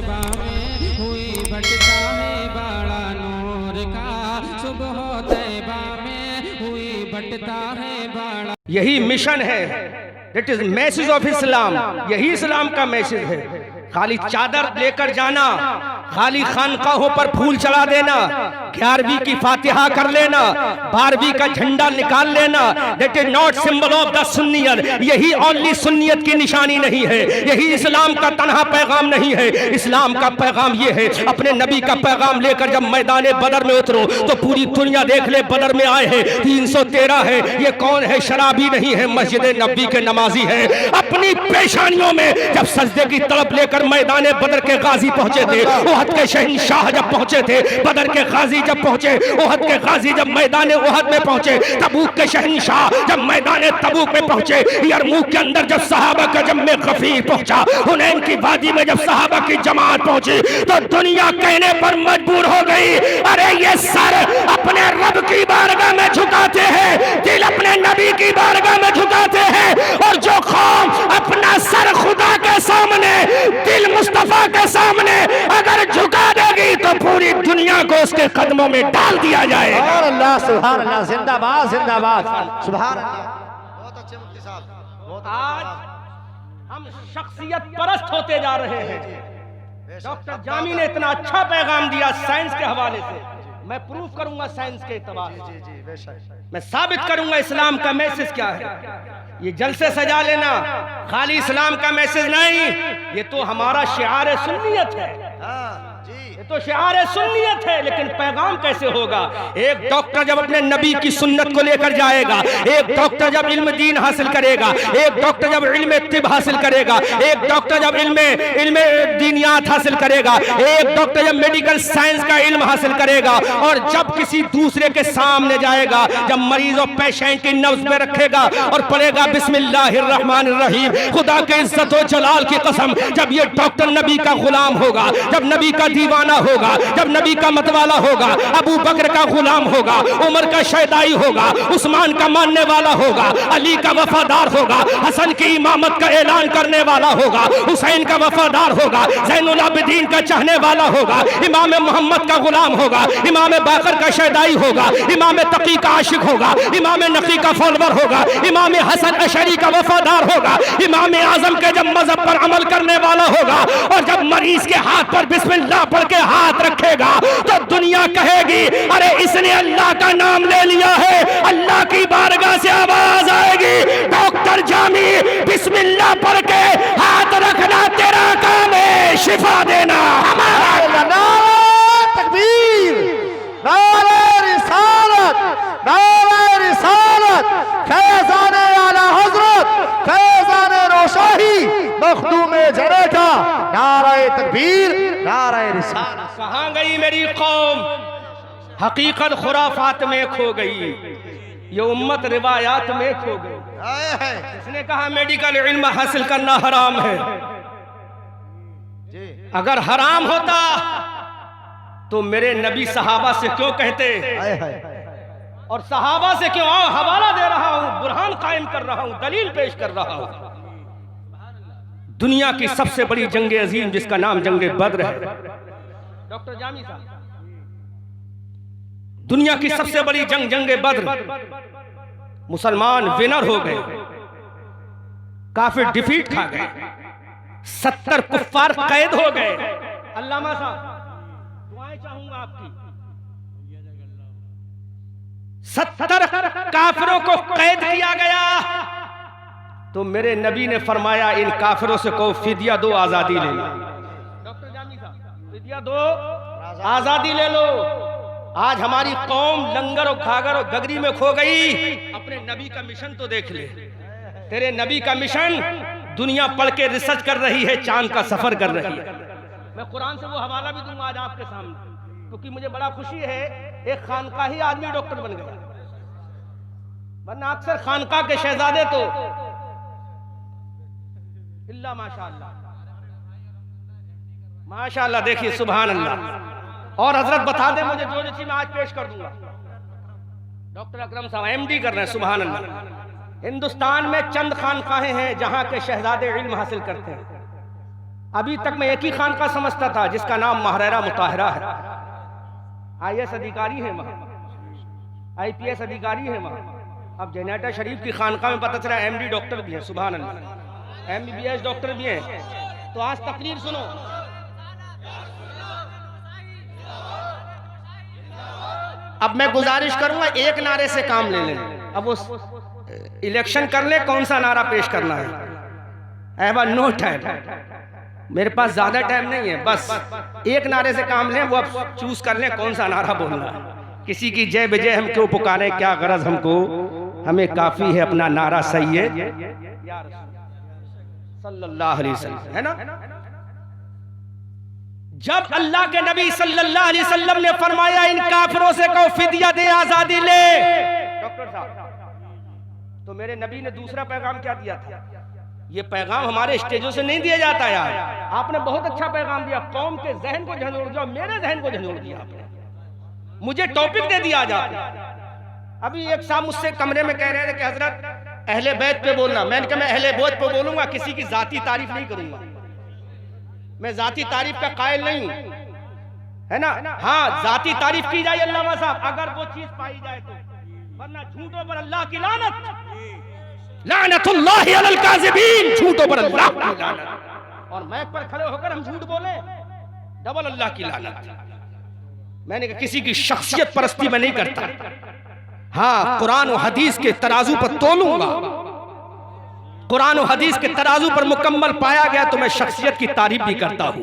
तैबा में हुई बटता है बड़ा नूर का, सुबह तैबा में हुई बटता है बड़ा। यही मिशन है, that is message of Islam. यही इस्लाम का मैसेज है। खाली चादर लेकर जाना, खाली खानकाहों पर फूल चढ़ा देना, 11वीं की फातिहा कर लेना, 12वीं का झंडा निकाल लेना, that is not symbol of the सुन्नियत। यही ओनली सुन्नियत की निशानी नहीं है, यही इस्लाम का तन्हा पैगाम नहीं है। इस्लाम का पैगाम ये है, अपने नबी का पैगाम लेकर जब मैदान बदर में उतरो तो पूरी दुनिया देख ले बदर में आए हैं 313 है। ये कौन है? शराबी नहीं है, मस्जिद नबी के नमाजी है। अपनी पेशानियों में जब सजदे की तड़प लेकर मैदान बदर के गाजी पहुंचे थे, ओहद के शहंशाह जब पहुंचे थे, बदर के गाजी जब पहुंचे, ओहद के गाजी जब मैदान ओहद में पहुंचे, तबूक के शहंशाह जब मैदान तबूक में पहुंचे, यरमूक के अंदर जब सहाबा का जम्मे गफीर पहुंचा, हुनैन की वादी में जब सहाबा की जमात पहुंची, तो दुनिया कहने पर मजबूर हो गई, अरे ये सर अपने रब की बारगाह में झुकाते हैं, दिल अपने नबी की बारगाह में झुकाते हैं, और जो कौम अपना सर खुदा के सामने, दिल मुस्तफा के सामने अगर झुका देगी तो पूरी दुनिया को उसके कदमों में डाल दिया जाएगा। सुभान अल्लाह, सुभान अल्लाह, जिंदाबाद जिंदाबाद, सुभान अल्लाह। बहुत अच्छे मुफ्ती साहब। आज हम शख्सियत परस्त होते जा रहे हैं। डॉक्टर जामी ने इतना अच्छा पैगाम दिया साइंस के हवाले से, मैं प्रूफ करूंगा साइंस के एतबार से, मैं साबित करूंगा इस्लाम का मैसेज क्या है। ये जलसे सजा लेना खाली इस्लाम का मैसेज नहीं, ये तो हमारा शिआर सुन्नियत है। ये तो शिआर सुन्नियत है, लेकिन पैगाम कैसे होगा? एक डॉक्टर जब अपने नबी की सुन्नत को लेकर जाएगा, एक डॉक्टर जब इल्म दीन हासिल करेगा, एक डॉक्टर जब इल्म तिब हासिल करेगा, एक डॉक्टर जब इल्म दीनियात हासिल करेगा, एक डॉक्टर जब मेडिकल साइंस का इल्म हासिल करेगा, और जब किसी दूसरे के सामने जाएगा, जब मरीज और पेशेंट की नब्ज में रखेगा और पढ़ेगा बिस्मिल्लाहिर्रहमानिर्रहीम, खुदा के इज्जत और जलाल की कसम, जब ये डॉक्टर नबी का गुलाम होगा, जब नबी का दीवाना होगा, जब नबी का मतवाला होगा, अबू बकर का गुलाम होगा, उमर का शैदाई होगा, उस्मान का मानने वाला होगा, अली का वफादार होगा, हसन की इमामत का ऐलान करने वाला होगा, हुसैन का वफादार होगा, ज़ैनुल आबिदीन का चाहने वाला होगा, इमाम मोहम्मद का गुलाम होगा, इमाम बाकर का शैदाई होगा, इमाम तकी का आशिक होगा, इमाम नकी का फॉलोवर होगा, इमाम हसन अशरी का वफादार होगा, इमाम आजम के जब मजहब पर अमल करने वाला होगा, और जब मरीज के हाथ पर बिस्मिल्लाह पढ़ के हाथ रखेगा तो दुनिया कहेगी, अरे इसने अल्लाह का नाम ले लिया है। अल्लाह की बारगाह से आवाज आएगी, डॉक्टर जामी बिस्मिल्लाह पढ़ के हाथ रखना तेरा काम है, शिफा देना हमारा। नारे तकबीर, नारे रिसालत, नारे रिसालत, फैज़ाने आला हज़रत, फैज़ाने रोशाही, मखदूमे जरेठा, नारे तकबीर, नारे रिसालत। कहां गई मेरी कौम? हकीकत खुराफात में खो गई, ये उम्मत रिवायात में खो गई। इसने कहा मेडिकल इल्म हासिल करना हराम है। अगर हराम होता तो मेरे नबी सहाबा से क्यों कहते, और सहाबा से क्यों? आओ हवाला दे रहा हूं, बुरहान कायम कर रहा हूं, दलील पेश कर रहा हूं। दुनिया की सबसे बड़ी जंग अजीम जिसका नाम जंग बद्र है, डॉक्टर जामी साहब, दुनिया की सबसे बड़ी जंग बद्र, मुसलमान विनर हो गए, काफिर डिफीट खा गए, 70 कुफ्फार कैद हो गए। अल्लामा साहब दुआएं चाहूंगा आपकी। 70 काफिरों को कैद किया गया, तो मेरे नबी ने फरमाया इन काफिरों से को फिदिया दो, आजादी ले लो। डॉक्टर जामी साहब, फिदिया दो, आजादी ले लो। आज हमारी कौम लंगर और घागर और गगरी में खो गई। अपने नबी का मिशन तो देख ले, तेरे नबी का मिशन दुनिया पढ़ के रिसर्च कर रही है, चांद का सफर कर रही है। मैं कुरान से वो हवाला भी दूंगा आज आपके सामने, क्योंकि मुझे बड़ा खुशी है एक खानकाही आदमी डॉक्टर बन गया, वरना अक्सर खानका के शहजादे तो इल्ला माशाअल्लाह माशाअल्लाह। देखिए सुभान अल्लाह। और हजरत बता दे मुझे जो चीज मैं आज पेश कर दूंगा। डॉक्टर अकरम साहब एमडी कर रहे हैं, सुभान अल्लाह। हिंदुस्तान में चंद खानकाहें हैं जहां के शहजादे इल्म हासिल करते हैं। अभी तक मैं एक ही खानका समझता था जिसका नाम महारारा मुताहरा है। IAS अधिकारी है वहां, IPS अधिकारी है वहां। अब जनेटा शरीफ की खानका में पता चला MD डॉक्टर भी है, सुभान अल्लाह, MBBS डॉक्टर भी है। तो आज तकरीर सुनो, अब मैं गुजारिश करूंगा एक नारे से काम ले लें। अब वो इलेक्शन कर ले, कौन सा नारा पेश करना है? आई हैव नो टाइम, मेरे पास ज्यादा टाइम नहीं है, बस एक नारे से काम लें। वो अब चूज कर लें कौन सा नारा बोलना है। किसी की जय विजय हम क्यों पुकारें, क्या गरज हमको, हमें काफी है अपना नारा सैयद सल्लल्लाहु अलैहि वसल्लम, है ना। जब अल्लाह के नबी सल्लल्लाहु अलैहि वसल्लम ने फरमाया इन काफिरों से कहो फिदिया दे, आजादी ले, डॉक्टर साहब, तो मेरे नबी ने दूसरा पैगाम क्या दिया था? ये पैगाम हमारे स्टेजों से नहीं दिया जाता यार। आपने बहुत अच्छा पैगाम दिया, कौम के जहन को झंझोड़ दिया, मेरे जहन को झंझोड़ दिया आपने, मुझे टॉपिक दे दिया जाता। अभी एक साहब मुझसे कमरे में कह रहे थे कि हजरत अहले बैत पे बोलना। मैंने कहा मैं अहले बैत पे बोलूंगा, किसी की जाती तारीफ नहीं करूंगा, मैं जाती तारीफ का कायल नहीं हूं, है ना। हाँ, जाती तारीफ की जाए अल्लामा साहब, अगर वो चीज पाई जाए तो, वरना झूठों पर अल्लाह की लानत, लानतुल्लाहि अलल काज़िबीन, झूठों पर अल्लाह की लानत। और मैक पर खड़े होकर हम झूठ बोले, डबल अल्लाह की लानत। मैंने कहा किसी की शख्सियत परस्ती में नहीं करता। हाँ, कुरान और हदीस के तराजू पर तोलूंगा, कुरान और हदीस के तराजू पर मुकम्मल पाया गया तो मैं शख्सियत की तारीफ भी करता हूं,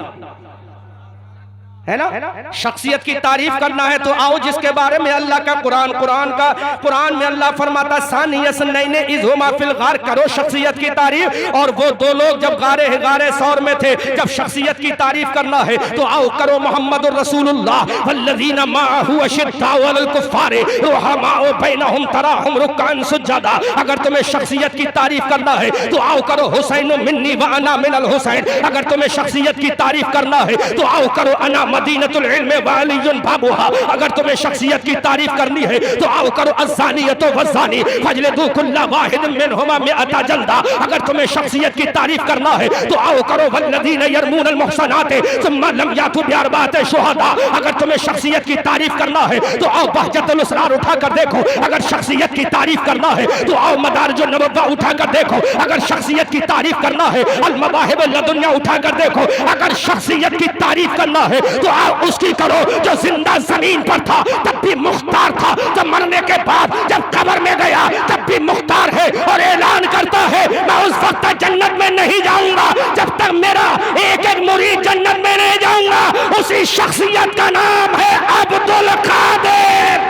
है ना। शख्सियत की तारीफ करना है तो आओ जिसके बारे में अल्लाह का कुरान में अल्लाह फरमाता सानियसनैने इज़ हुमा फिल गार, करो शख्सियत की तारीफ। और वो दो लोग जब गारे सौर में थे, जब शख्सियत की तारीफ करना है तो आओ करो मोहम्मदुर रसूलुल्लाह वल्लज़ीना माअहु अशिद्दाउ अलल कुफ़्फ़ारि रुहमाउ बैनहुम तराहुम रुक्कान सुज्जदा। अगर तुम्हें शख्सियत की तारीफ करना है तो आओ करो हुसैन मिन्नी व अना मिनल हुसैन। अगर तुम्हें शख्सियत की तारीफ करना है तो आओ करो अना मदीनतुल इल्म व अलीयुन बाबुहा। अगर तुम्हें शख्सियत की तारीफ करनी है तो आओ करो अज़्ज़ानियतु वज़्ज़ानी फजलिदू कुल्ला वाहिदिन मिनहुमा मिअता जल्दा। अगर तुम्हें शख्सियत की तारीफ करना है तो आओ करो वल्लज़ीना यरमूनल मुहसनात सुम्मा लम यातू बिअरबाति शुहदा। अगर तुम्हें शख्सियत की तारीफ करना है तो आओ बहजतुल उसरार उठा कर देखो। अगर शख्सियत की तारीफ करना है तो आओ मदारिजुन नबवा उठा कर देखो। अगर शख्सियत की तारीफ करना है अल मवाहिब लदुन्या उठा कर देखो। अगर शख्सियत की तारीफ करना है तो उसकी करो जो जिंदा जमीन पर था तब भी मुख्तार था, जब मरने के बाद जब कब्र में गया तब भी मुख्तार है और ऐलान करता है मैं उस वक्त तक जन्नत में नहीं जाऊंगा जब तक मेरा एक एक मुरीद जन्नत में नहीं जाऊंगा। उसी शख्सियत का नाम है अब्दुल कादिर।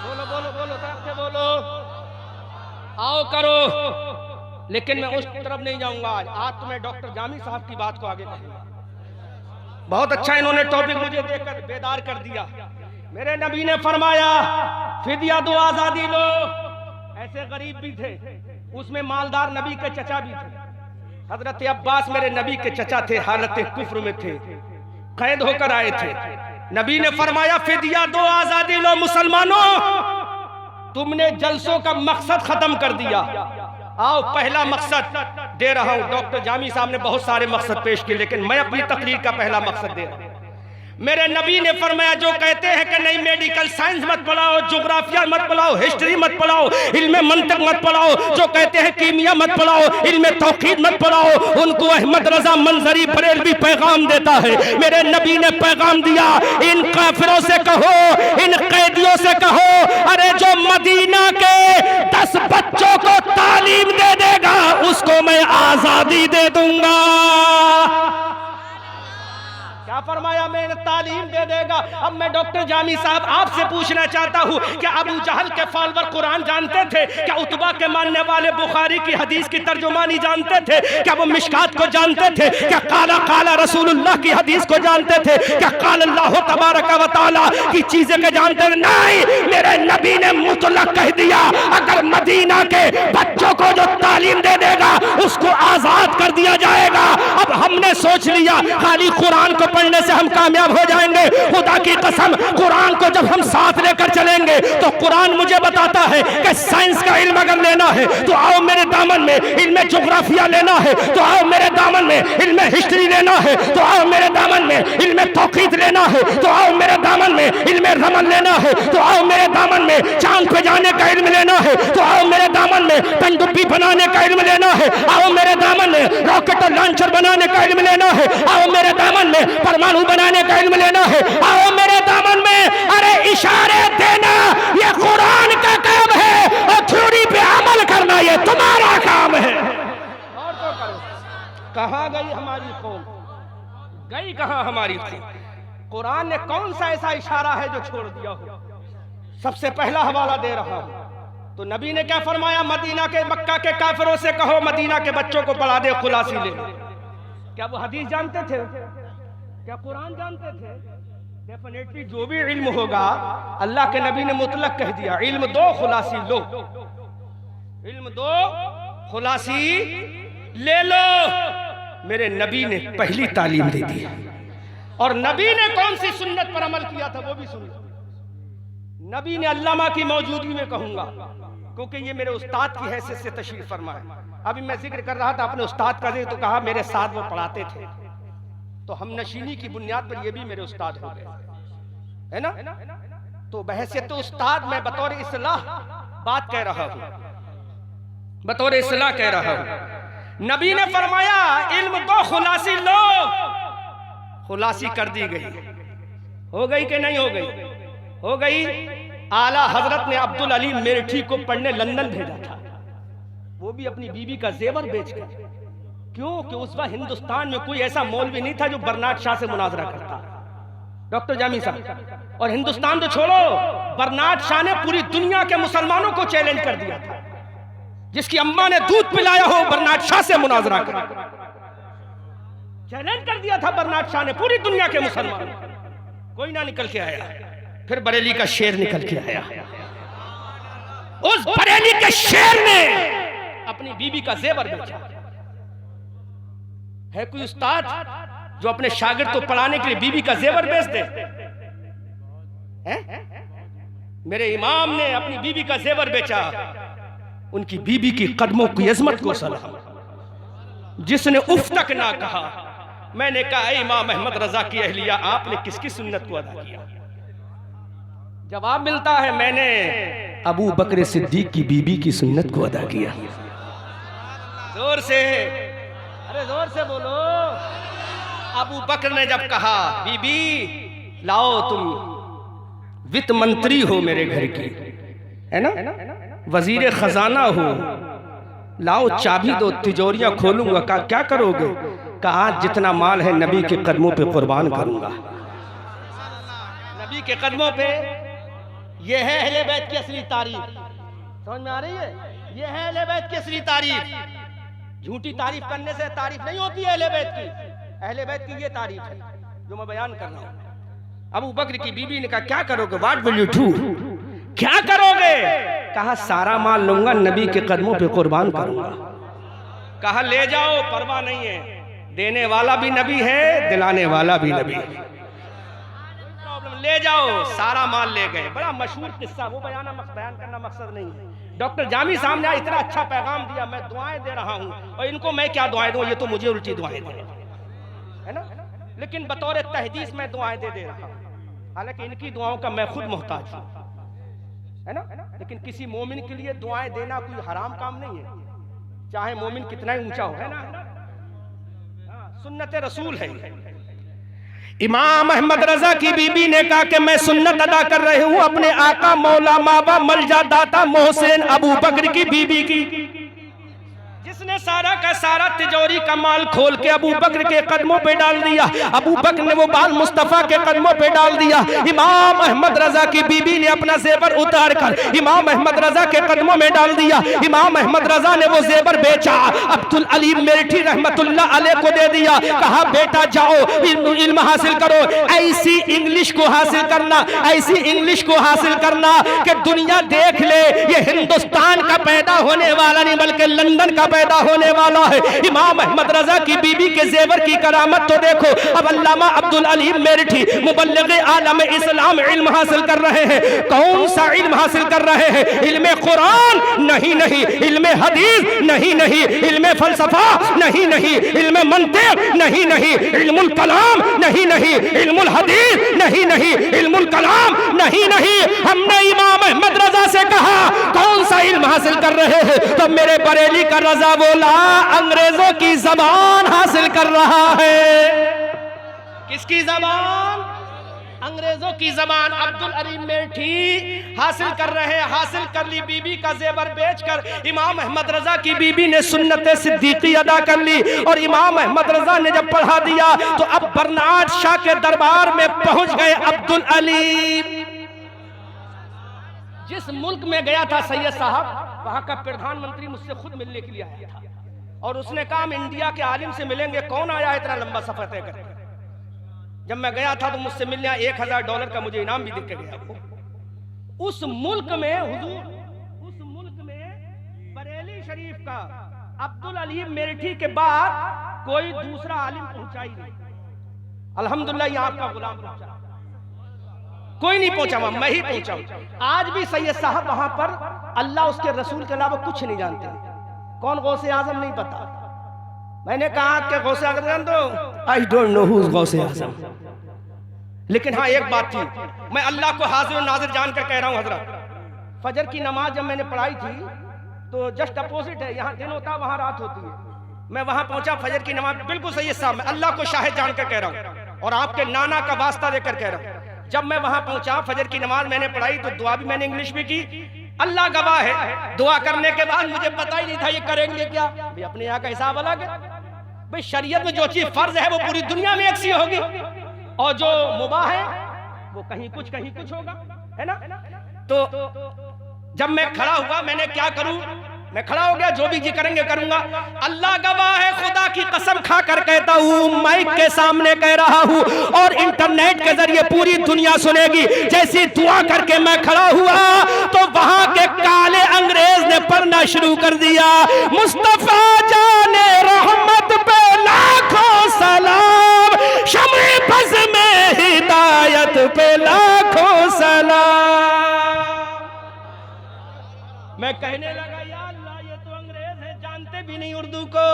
बोलो बोलो बोलो तरफ से बोलो, आओ करो। लेकिन मैं उस तरफ नहीं जाऊंगा। आज तुम्हें डॉक्टर जामी साहब की बात को आगे कहूंगा। बहुत अच्छा इन्होंने टॉपिक मुझे देकर बेदार कर दिया। मेरे नबी ने फरमाया फिदिया दो, आजादी लो। ऐसे गरीब भी थे, उसमें मालदार नबी के चचा भी थे। हजरत अब्बास मेरे नबी के चचा थे, हालत कुफ्र में थे, कैद होकर आए थे। नबी ने फरमाया फिदिया दो, आजादी लो। मुसलमानों, तुमने जलसों का मकसद खत्म कर दिया। आओ पहला मकसद दे रहा हूं। डॉक्टर जामी साहब ने बहुत सारे मकसद पेश किए, लेकिन मैं अपनी तकरीर का पहला मकसद दे रहा हूं। मेरे नबी ने फरमाया जो कहते हैं कि नहीं मेडिकल साइंस मत पढ़ाओ, ज्योग्राफिया मत पढ़ाओ, हिस्ट्री मत पढ़ाओ, इल्म मंतिक मत पढ़ाओ, जो कहते हैं कीमिया मत पढ़ाओ, इल्म तौहीद मत पढ़ाओ, उनको अहमद रजा मंजरी बरेलवी पैगाम देता है। मेरे नबी ने पैगाम दिया इन काफिरों से कहो, इन कैदियों से कहो, अरे जो मदीना के 10 बच्चों को तालीम दे देगा उसको मैं आजादी दे दूंगा। क्या फरमाया? मैंने तालीम दे देगा। अब मैं डॉक्टर जामी साहब आपसे पूछना चाहता हूँ, क्या अबू जहल के फॉलोअर कुरान जानते थे? क्या उतबा के मानने वाले बुखारी की हदीस की तर्जुमानी जानते थे? क्या वो मिशकात को जानते थे? क्या काला काला रसूलुल्लाह की हदीस को जानते थे? क्या काल अल्लाह तबारक व तआला की चीजें के जानते थे? नहीं, मेरे नबी ने मुतलक कह दिया अगर मदीना के बच्चों को जो तालीम दे देगा उसको आजाद कर दिया जाएगा। अब हमने सोचा सोच लिया खाली कुरान को पढ़ने से हम कामयाब हो जाएंगे। खुदा की कसम, कुरान को जब हम साथ लेकर चलेंगे तो कुरान मुझे बताता है कि साइंस का इल्म अगर लेना है तो आओ मेरे दामन में, इल्म जोग्राफिया लेना है तो आओ मेरे दामन में, इल्म हिस्ट्री लेना है तो आओ मेरे दामन में, इल्म तौक़ीद लेना है तो आओ मेरे दामन में, इल्म रमल लेना है तो आओ मेरे दामन में, चांद पे जाने का इल्म लेना है तो आओ मेरे दामन में, पनडुब्बी बनाने का इल्म लेना है, आओ मेरे दामन में, रॉकेट और लॉन्चर बनाने का इल्म लेना है, आओ मेरे दामन में, परमाणु बनाने का इल्म लेना है, आओ मेरे दामन में। अरे इशारे देना ये कुरान का काम है और थ्योरी पे अमल करना ये तुम्हारा काम है। और तो करो। कहां गई हमारी कौम, गई कहां हमारी कौम? कुरान ने कौन सा ऐसा इशारा है जो छोड़ दिया हो? सबसे पहला हवाला दे रहा हूं तो नबी ने क्या फरमाया, मदीना के मक्का के काफिरों से कहो मदीना के बच्चों को पढ़ा दे खुलासी ले। क्या वो हदीस जानते थे? क्या कुरान जानते थे? डेफिनेटली जो भी इल्म होगा अल्लाह के नबी ने मुतलक कह दिया, इल्म दो खुलासी लो, इल्म दो खुलासी ले लो। मेरे नबी ने पहली तालीम दे दी और नबी ने कौन सी सुन्नत पर अमल किया था वो भी सुन लो। नबी ने अल्लामा की मौजूदगी में कहूंगा क्योंकि ये मेरे उस्ताद की हैसियत से तशरीफ फरमा है। अभी मैं जिक्र कर रहा था अपने उस्ताद का, तो कहा मेरे साथ वो पढ़ाते थे तो हम नशीनी की बुनियाद पर ये भी मेरे उस्ताद हो गए, है ना? तो बहैसियत उस्ताद मैं बतौर इस्लाह बात कह रहा हूं, बतौर इस्लाह कह रहा हूं। नबी ने फरमाया इल्म दो खुलासी लो, खुलासी कर दी गई। हो गई कि नहीं हो गई? हो गई। आला हजरत ने अब्दुल अली मेरठी को पढ़ने लंदन भेजा था, वो भी अपनी बीबी का जेवर बेचकर। क्यों? कि उस वक्त हिंदुस्तान में कोई ऐसा मौलवी नहीं था जो बर्नाड शाह से मुनाजरा करता, डॉक्टर जामी साहब। और हिंदुस्तान तो छोड़ो, बर्नाड शाह ने पूरी दुनिया के मुसलमानों को चैलेंज कर दिया था। जिसकी अम्मा ने दूध पिलाया हो बर्नाड शाह से मुनाजरा कर, चैलेंज कर दिया था बर्नाड शाह ने पूरी दुनिया के मुसलमानों। कोई ना निकल के आया। फिर बरेली का शेर निकल के आया। उस बरेली के शेर ने अपनी बीबी का जेवर बेचा। है कोई उस्ताद जो अपने शागिर्द को पढ़ाने के लिए बीबी का जेवर बेच दे? मेरे इमाम ने अपनी बीबी का जेवर बेचा। उनकी बीबी की कदमों की अजमत को सलाम। जिसने उफ तक ना कहा। मैंने कहा इमाम अहमद रजा की अहलिया आपने किसकी सुन्नत को अदा किया? जवाब मिलता है मैंने अबू बकर सिद्दीक की बीबी की सुन्नत को अदा किया। जोर से, अरे जोर से बोलो। अबू बकर ने जब कहा बीबी लाओ तुम वित्त मंत्री हो मेरे घर की, है ना, वजीर खजाना हो, लाओ चाबी दो तिजोरियां खोलूंगा। कहा क्या करोगे? कहा जितना माल है नबी के कदमों पे कुर्बान करूंगा। नबी के कदमों पे। ये है अहले बैत की असली तारीफ। समझ में आ रही है? ये है अहले बैत की असली तारीफ। झूठी तारीफ करने से तारीफ नहीं होती है अहले बैत की। अहले बैत की ये तारीफ है जो मैं बयान कर रहा हूं। अबू बकर की बीबी ने कहा क्या करोगे? What will you do? क्या करोगे? कहा सारा माल लूंगा, नबी के कदमों पे कुर्बान करूंगा। कहा ले जाओ, परवाह नहीं है, देने वाला भी नबी है, दिलाने वाला भी नबी है, ले जाओ। सारा माल ले गए। बड़ा मशहूर किस्सा, वो बयान करना मकसद नहीं है। डॉक्टर जामी साहब ने इतना अच्छा पैगाम दिया, मैं दुआएं दे रहा हूं और इनको मैं क्या दुआएं दूं? ये तो मुझे उल्टी दुआएं दे, है ना? लेकिन बतौर तहदीस मैं दुआएं दे रहा हूं। हालांकि इनकी दुआओं का मैं खुद मोहताज हूं, है ना? लेकिन किसी मोमिन के लिए दुआएं देना कोई हराम काम नहीं है, चाहे मोमिन कितना ही ऊंचा हो, है ना? सुन्नत रसूल है। इमाम अहमद रजा की बीबी ने कहा कि मैं सुन्नत अदा कर रही हूं अपने आका मौला माबा मलजा दाता मोहसिन अबू बकर की बीबी की, जिसने सारा का सारा तिजोरी का माल खोल के अबू बकर के कदमों पे डाल दिया। अबू बकर ने वो बाल मुस्तफा के कदमों पे डाल दिया। इमाम अहमद रजा की बीबी ने अपना जेवर उतार कर इमाम अहमद रजा के कदमों में डाल दिया। इमाम अहमद रजा ने वो जेवर बेचा, अब्दुल अली मेरठी रहमतुल्लाह अलैह को दे दिया। कहा बेटा जाओ इल्म हासिल करो, ऐसी इंग्लिश को हासिल करना, ऐसी इंग्लिश को हासिल करना कि दुनिया देख ले ये हिंदुस्तान का पैदा होने वाला नहीं बल्कि लंदन का पैदा होने वाला है। इमाम अहमद रजा की बीबी के जेवर की करामत तो देखो। अब अल्लामा अब्दुल अलीम मेरठी मुबल्लिग आलम इस्लाम इल्म हासिल कर रहे हैं। कौन सा इल्म हासिल कर रहे हैं? इल्म कुरान नहीं नहीं, इल्म हदीस नहीं नहीं, इल्म फलसफा नहीं नहीं, इल्म मंतिक नहीं नहीं, इल्मुल कलाम नहीं नहीं, इल्मुल हदीस नहीं नहीं, इल्मुल कलाम नहीं नहीं। हमने इमाम अहमद रजा से कहा कौन सा इल्म हासिल कर रहे हैं? तो मेरे बरेली का रजा बोला अंग्रेजों की जबान हासिल कर रहा है। किसकी जबान? अंग्रेजों की जबान। अब्दुल अलीम मेरठी हासिल कर रहे हैं। हासिल कर ली बीबी का जेवर बेचकर। इमाम अहमद रजा की बीबी ने सुन्नत सिद्दीकी अदा कर ली और इमाम अहमद रजा ने जब पढ़ा दिया तो अब बर्नार्ड शाह के दरबार में पहुंच गए अब्दुल अलीम। जिस मुल्क में गया था सैयद साहब, वहां का प्रधानमंत्री मुझसे खुद मिलने के लिए आया था और उसने कहा हम इंडिया के आलिम से मिलेंगे। कौन आया इतना लंबा सफर तय करके? जब मैं गया था तो मुझसे मिलने $1000 का मुझे इनाम भी दिख के गया। उस मुल्क में हुजूर, उस मुल्क में बरेली शरीफ का अब्दुल अलीम मेरठी के बाद कोई दूसरा आलिम पहुंचा ही नहीं। अल्हम्दुलिल्लाह ये आपका गुलाम पहुंचा, कोई नहीं पहुंचा, मैं ही पहुंचा। आज भी सैयद साहब वहां पर अल्लाह उसके रसूल के अलावा कुछ नहीं जानते। कौन गौसे आजम नहीं पता। मैंने कहा कि गौसे आजम तो I don't know who is Ghause Azam, लेकिन हाँ एक बात थी, मैं अल्लाह को हाजिर और नाजिर जानकर कह रहा हूँ हजरत, फजर की नमाज जब मैंने पढ़ाई थी तो जस्ट अपोजिट है, यहाँ दिन होता वहाँ रात होती है। मैं वहाँ पहुंचा, फजर की नमाज बिल्कुल सही है साहब, मैं अल्लाह को शाहिद जानकर कह रहा हूँ और आपके नाना का वास्ता देकर कह रहा हूँ। जब मैं वहां पहुंचा, फजर की नमाज मैंने पढ़ाई तो दुआ भी मैंने इंग्लिश में की। अल्लाह गवाह है, दुआ करने के बाद मुझे पता ही नहीं था ये करेंगे क्या। भाई अपने यहाँ का हिसाब अलग है। भाई शरीयत में जो चीज फर्ज है वो पूरी दुनिया में एक सी होगी और जो मुबाह है वो कहीं कुछ होगा, है ना। तो जब मैं खड़ा हुआ, मैंने क्या करूं, मैं खड़ा हो गया, जो भी जी करेंगे करूंगा। अल्लाह गवाह है, खुदा की कसम खाकर कहता हूं, माइक के सामने कह रहा हूं और इंटरनेट के जरिए पूरी दुनिया सुनेगी। जैसी दुआ करके मैं खड़ा हुआ तो वहां के काले अंग्रेज ने पढ़ना शुरू कर दिया, मुस्तफा जाने रहमत पे लाखों सलाम, शम्ए बज़ में हिदायत पे लाखों सलाम। मैं कहने लगा या अल्लाह ये तो अंग्रेज है, जानते भी नहीं उर्दू को।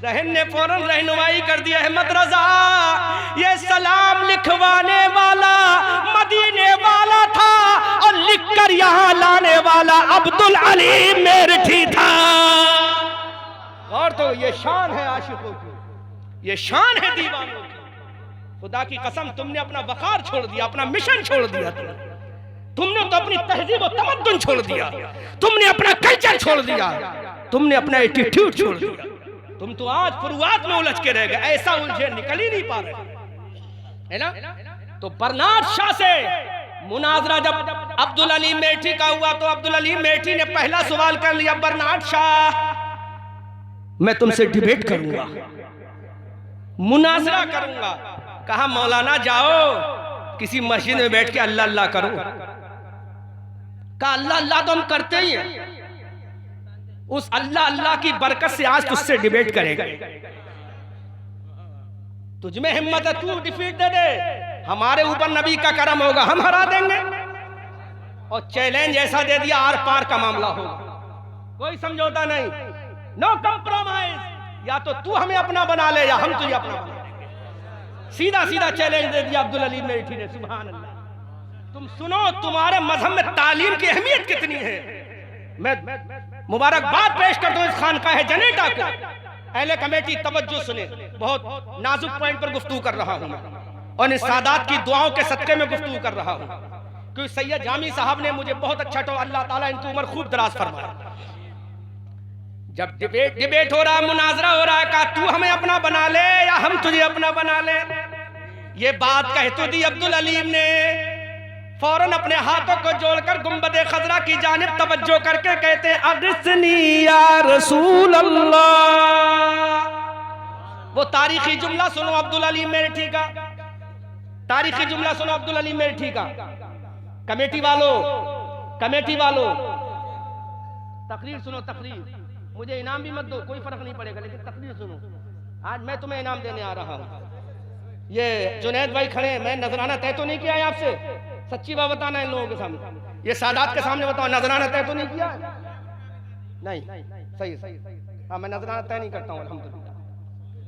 जहन ने फौरन रहनुमाई कर दिया, अहमद रजा ये सलाम लिखवाने वाला मदीने वाला था और लिखकर यहाँ लाने वाला अब्दुल अलीम मेरठी था। और तो ये शान है आशिकों की, ये शान है दीवानों की। खुदा की कसम तुमने अपना वकार छोड़ दिया, अपना मिशन छोड़ दिया, तुमने तो अपनी तहजीब और तमद्दुन छोड़ दिया, तुमने अपना कल्चर छोड़ दिया, तुमने अपना एटीट्यूड छोड़ दिया। तुम तो आज फुरुआत में उलझ के रह गए, ऐसा उलझे निकल ही नहीं पा रहे, है ना। तो बर्नार्ड शाह से मुनाजरा जब अब्दुल अलीम मेरठी का हुआ तो अब्दुल अलीम मेरठी ने पहला सवाल कर लिया, बर्नार्ड शाह मैं तुमसे डिबेट करूंगा, मुनाजरा करूंगा। कहा मौलाना जाओ किसी मस्जिद में बैठ के अल्लाह अल्लाह करो। कहा अल्लाह अल्लाह तो हम करते ही हैं, उस अल्लाह अल्लाह की बरकत से आज तुझसे डिबेट करेगा। तुझ में हिम्मत है, तू डिफीट दे दे, हमारे ऊपर नबी का करम होगा, हम हरा देंगे। और चैलेंज ऐसा दे दिया, आर पार का मामला होगा, कोई समझौता नहीं, नो कॉम्प्रोमाइज। या तो तू हमें अपना बना ले या हम तुझे अपना बना लेंगे। सीधा सीधा चैलेंज दे दिया अब्दुल अलीम मेरठी ने। सुभान अल्लाह। तुम सुनो, तुम्हारे मजहब में तालीम की अहमियत कितनी है। मैं मुबारकबाद पेश कर दूं इस खानकाह जनेटा को। अहले कमेटी तवज्जो सुने, बहुत नाजुक पॉइंट पर गुफ्तगू कर रहा हूं मैं और इन सादात की दुआओं के सदके में गुफ्तगू कर रहा हूं, क्योंकि सैयद जामी साहब ने मुझे बहुत अच्छा तो अल्लाह ताला इनकी उम्र खूब दराज फरमाए। जब डिबेट हो रहा, मुनाजरा हो रहा, कहा तू हमें अपना बना ले या हम तुझे अपना बना ले। ये बात कह तो दी अब्दुल अलीम ने, फौरन अपने हाथों को जोड़कर गुंबदे खजरा की जानिब तवज्जो करके कहते हैं, अगिस्नी या रसूल अल्लाह। वो तारीखी जुमला सुनो अब्दुल अलीम मेरठी का, तारीखी जुमला सुनो अब्दुल अलीम मेरठी का। कमेटी वालों तकरीर सुनो, तकरीर मुझे इनाम भी मत दो, कोई फर्क नहीं पड़ेगा, लेकिन तकरीर सुनो। आज मैं तुम्हें इनाम देने आ रहा हूँ। ये जुनैद भाई खड़े हैं, मैं नजराना तय तो नहीं किया है आपसे, सच्ची बात बताना इन लोगों के सामने, ये सादात के सामने बताओ, नजराना तय तो नहीं किया? नहीं, सही सही। हाँ, मैं नजराना तय नहीं करता हूँ अल्हम्दुलिल्लाह।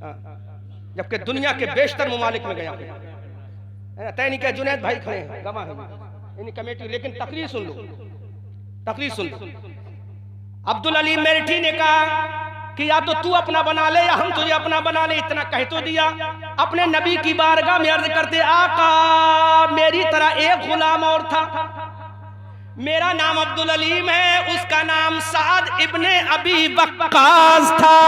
हाँ, जबकि दुनिया के बेशतर ममालिक में गया तय नहीं किया। जुनैद भाई खड़े हैं, गवाह है इन कमेटी, लेकिन तकरीर सुन लो, तकरीर सुन लो। अब्दुल अली मेरठी ने कहा कि या तो तू अपना बना ले या हम तुझे अपना बना ले। इतना कह तो दिया। अपने नबी की बारगाह में अर्ज करते, आका मेरी तरह एक गुलाम और था, मेरा नाम अब्दुल अलीम है, उसका नाम साद इब्ने अबी वक्कास था।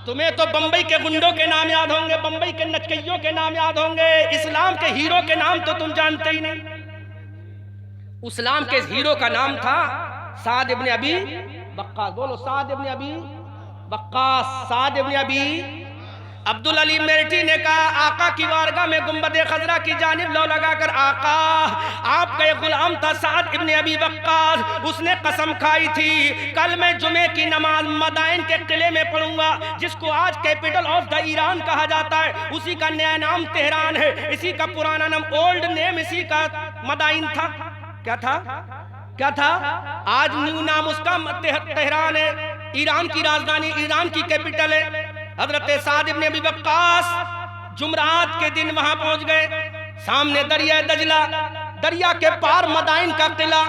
तुम्हें तो बंबई के गुंडों के नाम याद होंगे, बंबई के नचकइयों के नाम याद होंगे, इस्लाम के हीरो के नाम तो तुम जानते ही नहीं। इस्लाम के हीरो का नाम था साद इब्ने अबी वक्कास। बोलो, साद इब्ने अबी वक्कास, साद इब्ने अबी। अब्दुल अली मेरठी ने कहा, आका की वारगाह में गुंबदे खजरा की जानिब लो लगाकर, आका आपका एक गुलाम था साद इब्ने अबी वक्कास, उसने कसम खाई थी कल मैं जुमे की नमाज मदाइन के किले में पढ़ूंगा, जिसको आज कैपिटल ऑफ द ईरान कहा जाता है। उसी का नया नाम तेहरान है, इसी का पुराना नाम, ओल्ड नेम इसी का मदाइन था। क्या था? क्या था? आज न्यू नाम उसका तेहरान है, ईरान की राजधानी, ईरान की कैपिटल है। हजरत साद इब्ने अबी वक्कास जुमरात के दिन वहां पहुंच गए। सामने दरिया दजला, दरिया के पार मदाइन का किला,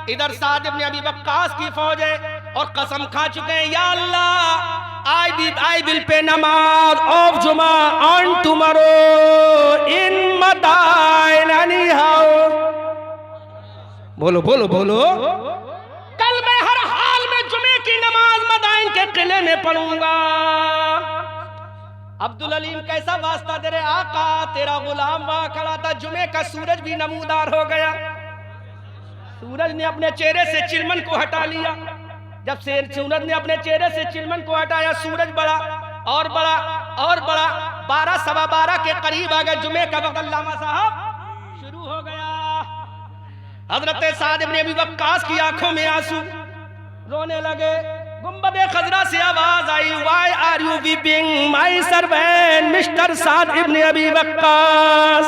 इधर साद इब्ने अबी वक्कास की फौज है और कसम खा चुके हैं, या अल्लाह आई विल पे नमाज ऑफ जुमा on tomorrow in Madain any how. बोलो बोलो बोलो, कल मैं हर हाल में जुमे की नमाज मदाइन के किले में पढ़ूंगा। अब्दुल अलीम कैसा वास्ता दे रहे, आका तेरा गुलाम वहां खड़ा था, जुमे का सूरज भी नमूदार हो गया। सूरज ने अपने चेहरे से चिलमन को हटा लिया। जब से सूरज ने अपने चेहरे से चिलमन को हटाया, सूरज बड़ा और बड़ा और बड़ा, 12 सवा 12 के करीब आ गए। जुमे का वक्त अल्लामा साहब शुरू हो गया। हजरत साद इब्ने अबी वक्कास की आंखों में आंसू, रोने लगे। गुंबदे खजरा से आवाज आई, why are you weeping my servant mister Saad ibn Abi Waqqas.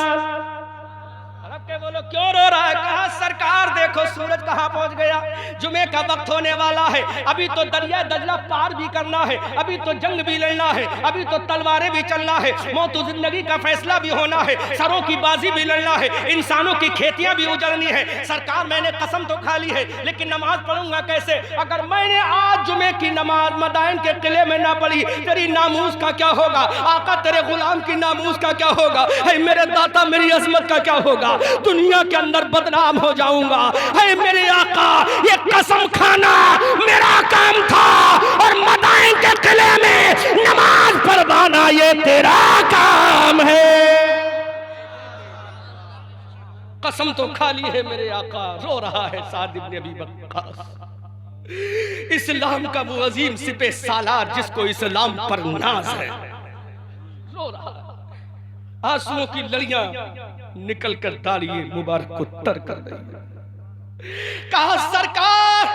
Arab के बोलो, क्यों रो रहा है? कहा, सरकार देखो सूरज कहां पहुंच गया, जुमे का वक्त होने वाला है, अभी तो दरिया दजला पार भी करना है, अभी तो जंग भी लड़ना है, अभी तो तलवारें भी चलना है, मौत जिंदगी का फैसला भी होना है, सरों की बाजी भी लड़ना है, इंसानों की खेतियां भी उजड़नी है। सरकार मैंने कसम तो खा ली है, लेकिन नमाज पढ़ूंगा कैसे? अगर मैंने आज जुमे की नमाज मदाइन के किले में ना पढ़ी, तेरी नामूस का क्या होगा? आका तेरे गुलाम की नामूस का क्या होगा? है मेरे दाता मेरी अजमत का क्या होगा? दुनिया के अंदर बदनाम हो जाऊंगा। है मेरे आका, ये कसम खाना मेरा काम था, और मदाइन के किले में नमाज पढ़वाना ये तेरा काम है। कसम तो खा ली है मेरे आका। रो रहा है साद इब्ने अबी वक्कास, इस्लाम का वो अजीम सिपे सालार जिसको इस्लाम पर नाज है, रो रहा है। आंसुओं की लड़ियां निकल कर दाढ़ी मुबारक को तर कर रही है। कहा, सरकार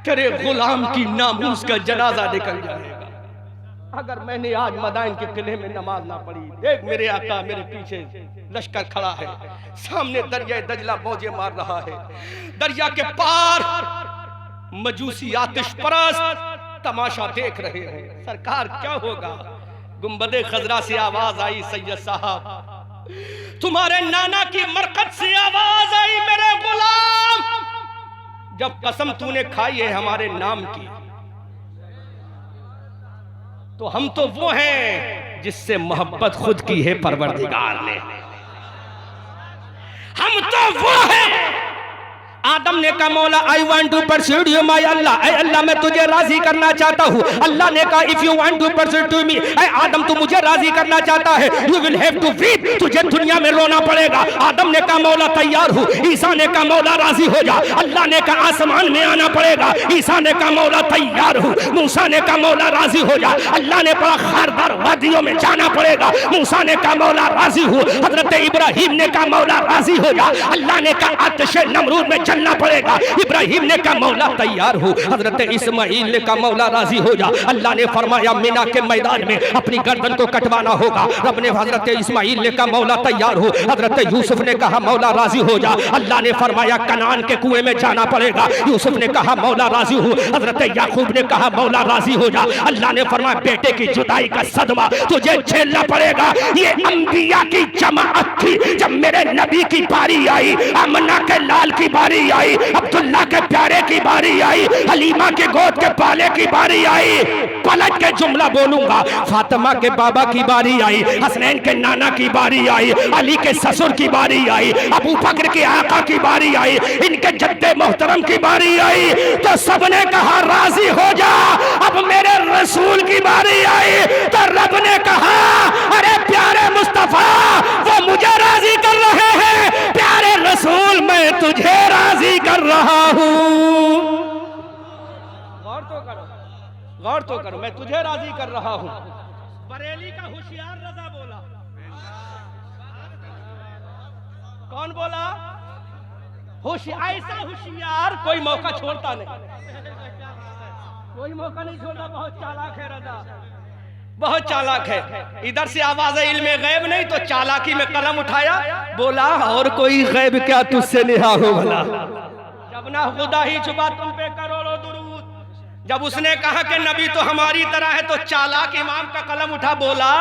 तेरे गुलाम की नामूस का जनाजा निकल जाएगा अगर मैंने आज मदाइन के किले में नमाज ना पढ़ी। देख मेरे आका, मेरे पीछे लश्कर खड़ा है, सामने दरिया दजला मौजे मार रहा है, दरिया के पार मजूसी आतिश परस्त तमाशा देख रहे हैं। सरकार क्या होगा? गुंबदे खजरा से आवाज आई, सैयद साहब तुम्हारे नाना की मरकत से आवाज आई, मेरे गुलाम जब कसम तूने खाई है हमारे नाम की, तो हम तो वो हैं जिससे मोहब्बत खुद की है परवरदिगार ने। हम तो वो हैं। आदम ने कहा, मौला I want to pursue you my Allah, ऐ अल्लाह मैं तुझे राजी करना चाहता हूँ। अल्लाह ने कहा, if you want to pursue to me, ऐ आदम तू मुझे राजी करना चाहता है, you will have to weep, तुझे दुनिया में रोना पड़ेगा। आदम ने कहा, मौला तैयार हूँ। ईसा ने कहा, मौला राजी हो जा। अल्लाह ने कहा, आसमान में आना पड़ेगा। ईसा ने कहा, मौला तैयार हूँ। मूसा ने कहा, मौला राजी हो जा। अल्लाह ने कहा, खारदार वादियों में जाना पड़ेगा। मूसा ने कहा, मौला राजी हूँ। हजरत इब्राहिम ने कहा, मौला राजी हो जा। अल्लाह ने कहा, आतिश नमरूद में चलना पड़ेगा। इब्राहिम ने कहा मौला तैयार हो, हजरत इस्माइल ने कहा मौला राजी हो जा। अल्लाह ने फरमाया मिना के मैदान में अपनी गर्दन को कटवाना होगा। रब ने हजरत इस्माइल ने कहा मौला तैयार हो, हजरत यूसुफ ने कहा मौला राजी हो जा। अल्लाह ने फरमाया कनान के कुएं में जाना पड़ेगा। यूसुफ ने कहा मौला राजी हो, हजरत याकूब ने कहा मौला राजी हो जा। अल्लाह ने फरमाया बेटे की जुदाई का सदमा तुझे झेलना पड़ेगा। ये अंबिया की जमाअत थी। जब मेरे नबी की बारी आई, आमना के लाल की बारी आई, अब्दुल्ला के प्यारे की बारी आई, हलीमा के गोद के पाले की बारी आई, पलट के जुमला बोलूंगा, फातिमा के बाबा की बारी आई, हसनैन के नाना की बारी आई, अली के ससुर की बारी आई, अबू बकर के आका की बारी आई, इनके जद्दे मोहतरम की बारी आई, तो सबने कहा राजी हो जा। अब मेरे रसूल की बारी आई तो रब ने कहा अरे प्यारे मुस्तफा वो मुझे राजी कर रहे हैं, प्यारे रसूल मैं तुझे राजी कर रहा हूं। गौर तो करो, मैं तुझे राजी कर रहा हूं। बरेली का होशियार रजा बोला। कौन बोला? ऐसा होशियार कोई मौका छोड़ता नहीं, कोई मौका नहीं छोड़ता। बहुत चालाक है रजा, बहुत चालाक है। इधर से आवाज है इल्मे गैब नहीं तो चालाकी में कलम उठाया, बोला और कोई गैब क्या तुझसे निहा हो भला। जब ना खुदा ही छुपा तुम पे करोड़ों दुरूद। जब उसने कहा कि नबी तो हमारी तरह है तो चालाक इमाम का कलम उठा, बोला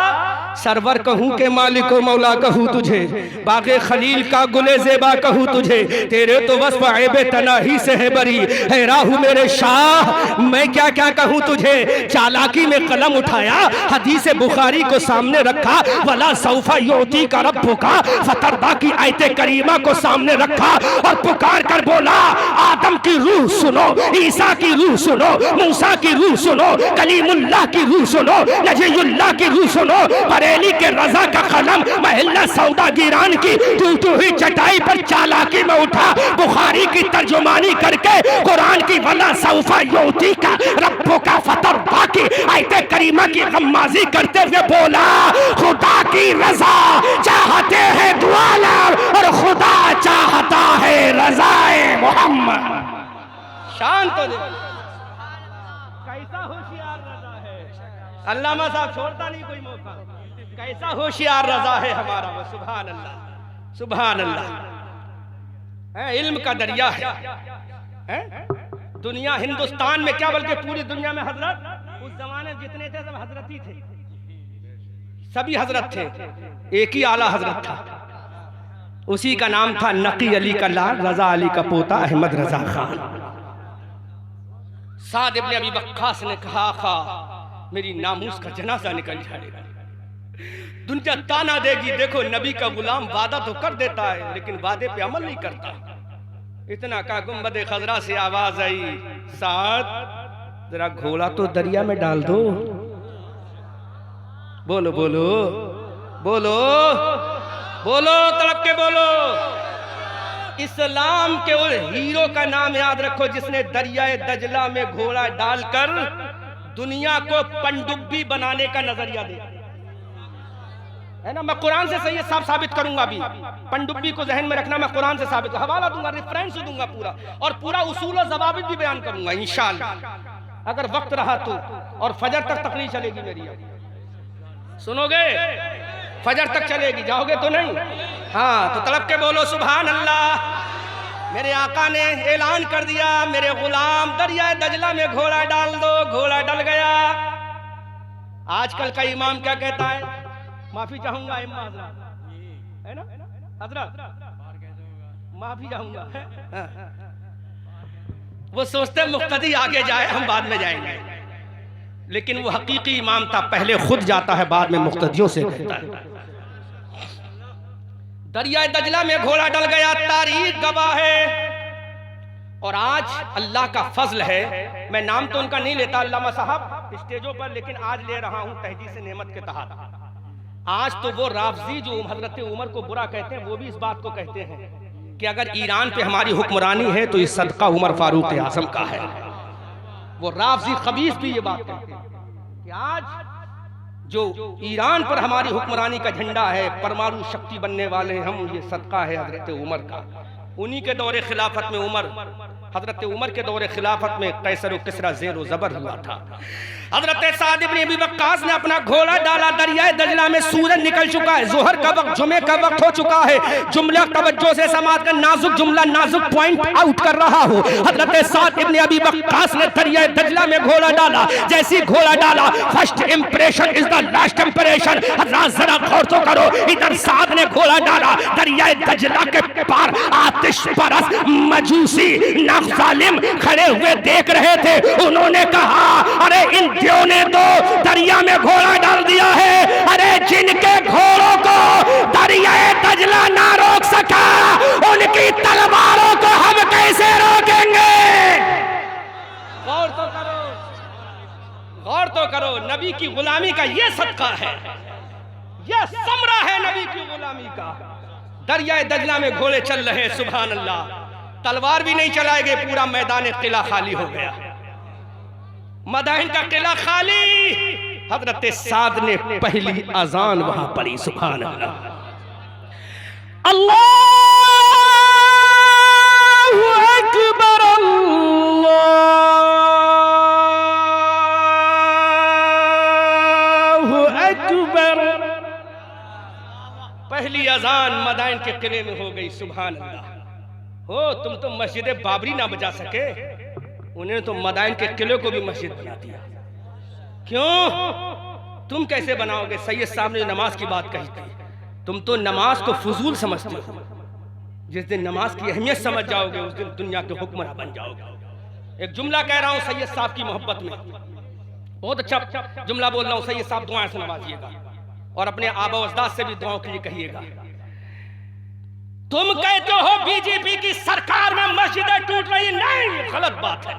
सरवर कहूं के मालिक व मौला कहूं तुझे, बागे खलील का गुले ज़ेबा कहूं तुझे, तेरे तो वस्फ़ ऐबे तनाही से है बरी, है राहु मेरे शाह मैं क्या क्या कहूं तुझे। चालाकी में कलम उठाया, हदीस बुखारी को सामने रखा, वला सौफा योती का रब्बु का फतरदा की आयत करीमा को सामने रखा और पुकार कर बोला आदम की रूह सुनो, ईसा की रूह सुनो, मूसा की रूह सुनो, कलीमुल्लाह की रूह सुनो, नजीयुल्लाह की रूह सुनो। बरेली के रजा का कलम महल्ला सौदा गिरान की टूटी हुई चटाई पर चालाकी में उठा, बुखारी की तर्जुमानी करके कुरान की वला सौफा योती का रब्बु का फतर बाकी आयत करीमा की गम्माजी करते हुए बोला खुदा की रजा चाहते हैं दुआला और खुदा चाहता है रजाए मोहम्मद। शांत हो जाओ। कैसा होशियार रजा है, अल्लामा साहब छोड़ता नहीं कोई मौका। कैसा होशियार रजा है हमारा वो, सुभान अल्लाह सुभान अल्लाह। इल्म का दरिया है। दुनिया हिंदुस्तान में क्या बल्कि पूरी दुनिया में हजरत, उस जमाने जितने थे सब हजरत ही थे, सभी हजरत थे। एक ही आला हजरत था, उसी का नाम था नकी अली का लाल, रजा अली का पोता अहमद रजा खान। साद इब्ने अबी वक्कास ने कहा आका मेरी नामूस का जनाजा निकल जाएगा, दुनिया ताना देगी, देखो नबी का गुलाम वादा तो कर देता है लेकिन वादे पे अमल नहीं करता। इतना का गुम्बद खजरा से आवाज आई साद जरा घोड़ा तो दरिया में डाल दो। बोलो बोलो बोलो बोलो तड़प के बोलो। इस्लाम के उस हीरो का नाम याद रखो जिसने दरियाए दजला में घोड़ा डालकर दुनिया को पनडुब्बी बनाने का नजरिया दिया है ना। मैं कुरान से सही साफ साबित करूंगा, अभी पनडुब्बी को जहन में रखना, मैं कुरान से साबित हवाला दूंगा, रेफरेंस दूंगा पूरा, और पूरा उसूल और ज़वाबित भी बयान करूंगा इंशाअल्लाह अगर वक्त रहा तो। और फजर तक तकरीर चलेगी मेरी, सुनोगे? फजर तक चलेगी, जाओगे तो नहीं? हाँ तो तड़प के बोलो सुभान अल्लाह। मेरे आका ने ऐलान कर दिया मेरे गुलाम दरिया दजला में घोड़ा डाल दो, घोड़ा डल गया। आजकल का इमाम क्या कहता है? माफी चाहूंगा इमाम हजरत, है ना हजरत, माफी चाहूंगा। वो सोचते मुक्तदी आगे जाए हम बाद में जाएंगे, लेकिन वो हकीकी इमाम था, पहले खुद जाता है बाद में मुक्तदियों से कहता है। दरिया दजला में घोड़ा डल गया, तारीख गवाह है। और आज अल्लाह का फजल है, मैं नाम तो उनका नहीं लेता अल्लामा साहब स्टेजों पर, लेकिन आज ले रहा हूं तहजीब से नेमत के तहत। आज तो वो राफजी जो हजरत उमर को बुरा कहते हैं वो भी इस बात को कहते हैं कि अगर ईरान पे हमारी हुक्मरानी है तो ये सदका उमर फारूक आजम का है। वो राफजी खबीस भी ये बात कहते हैं कि आज जो ईरान पर हमारी हुक्मरानी का झंडा है, परमाणु शक्ति बनने वाले हम, ये सदका है हजरत उमर का। उन्हीं के दौरे खिलाफत में हजरत उमर के दौरे खिलाफत में कैसर किसरा ज़ेर ज़बर हुआ था। हजरत साद इब्न अबी वक्कास ने अपना घोड़ा डाला, दरियाए दजला में सूरज निकल चुका है, जोहर का वक्त, जुमे का वक्त हो चुका है। जुमला तवज्जो से समात कर, नाजुक जुमला नाजुक पॉइंट आउट कर रहा हूँ। हजरत साद इब्न अबी वक्कास ने दरियाए दजला में घोड़ा डाला। जैसी घोड़ा डाला, first impression is the last impression. हजरत जरा गौर तो करो, इधर साद ने घोड़ा डाला, दरियाए दजला के पार आतिश परस मजूसी नाज़ालिम खड़े हुए देख रहे थे। उन्होंने कहा, अरे इन दियों ने तो दरिया में घोड़ा डाल दिया है, अरे जिनके घोड़ों को दरियाए दजला ना रोक सका, उनकी तलवारों को हम कैसे रोकेंगे? गौर तो करो, गौर तो करो। नबी की गुलामी का ये सदका है, ये समरा है नबी की गुलामी का। दरियाए दजला में घोड़े चल रहे, सुभान अल्लाह। तलवार भी नहीं चलाए गए, पूरा मैदान किला खाली हो गया, मदाइन का किला खाली। हजरत साद ने पहली अजान वहां पढ़ी, सुभान अल्लाह। अल्लाहु अकबर, अल्लाहु अकबर। पहली अजान मदाइन के किले में हो गई, सुभान अल्लाह। हो, तुम तो मस्जिद बाबरी ना बजा सके, उन्होंने तो मदाइन के किले को भी मस्जिद बना दिया। क्यों? तुम कैसे बनाओगे? सैयद साहब ने नमाज की बात कही थी, तुम तो नमाज को फजूल समझते हो। जिस दिन नमाज की अहमियत समझ जाओगे, उस दिन दुनिया के हुक्मरान बन जाओगे। एक जुमला कह रहा हूं सैयद साहब की मोहब्बत में, बहुत अच्छा जुमला बोल रहा हूं। सैयद साहब दुआएं से नवाजिएगा और अपने आबा अजदाद से भी दुआओं के लिए कहिएगा। तुम कहते हो बीजेपी की सरकार में मस्जिदें टूट रही, नहीं, गलत बात है,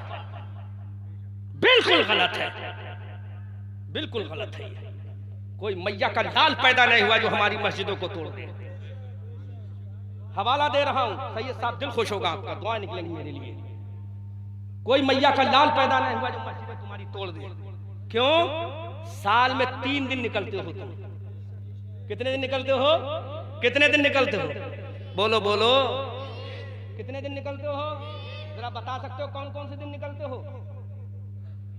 बिल्कुल गलत है, बिल्कुल गलत है। कोई मैया का लाल पैदा नहीं हुआ जो हमारी मस्जिदों को तोड़ दे। हवाला दे रहा हूं, सैयद साहब दिल खुश होगा आपका, दुआ निकलेंगी मेरे लिए। कोई मैया का लाल पैदा नहीं हुआ जो मस्जिदें तुम्हारी तोड़ दे। क्यों? साल में 3 दिन निकलते हो तुम। कितने दिन निकलते हो? कितने दिन निकलते हो? बोलो बोलो, कितने दिन निकलते हो? जरा बता सकते हो कौन कौन से दिन निकलते हो?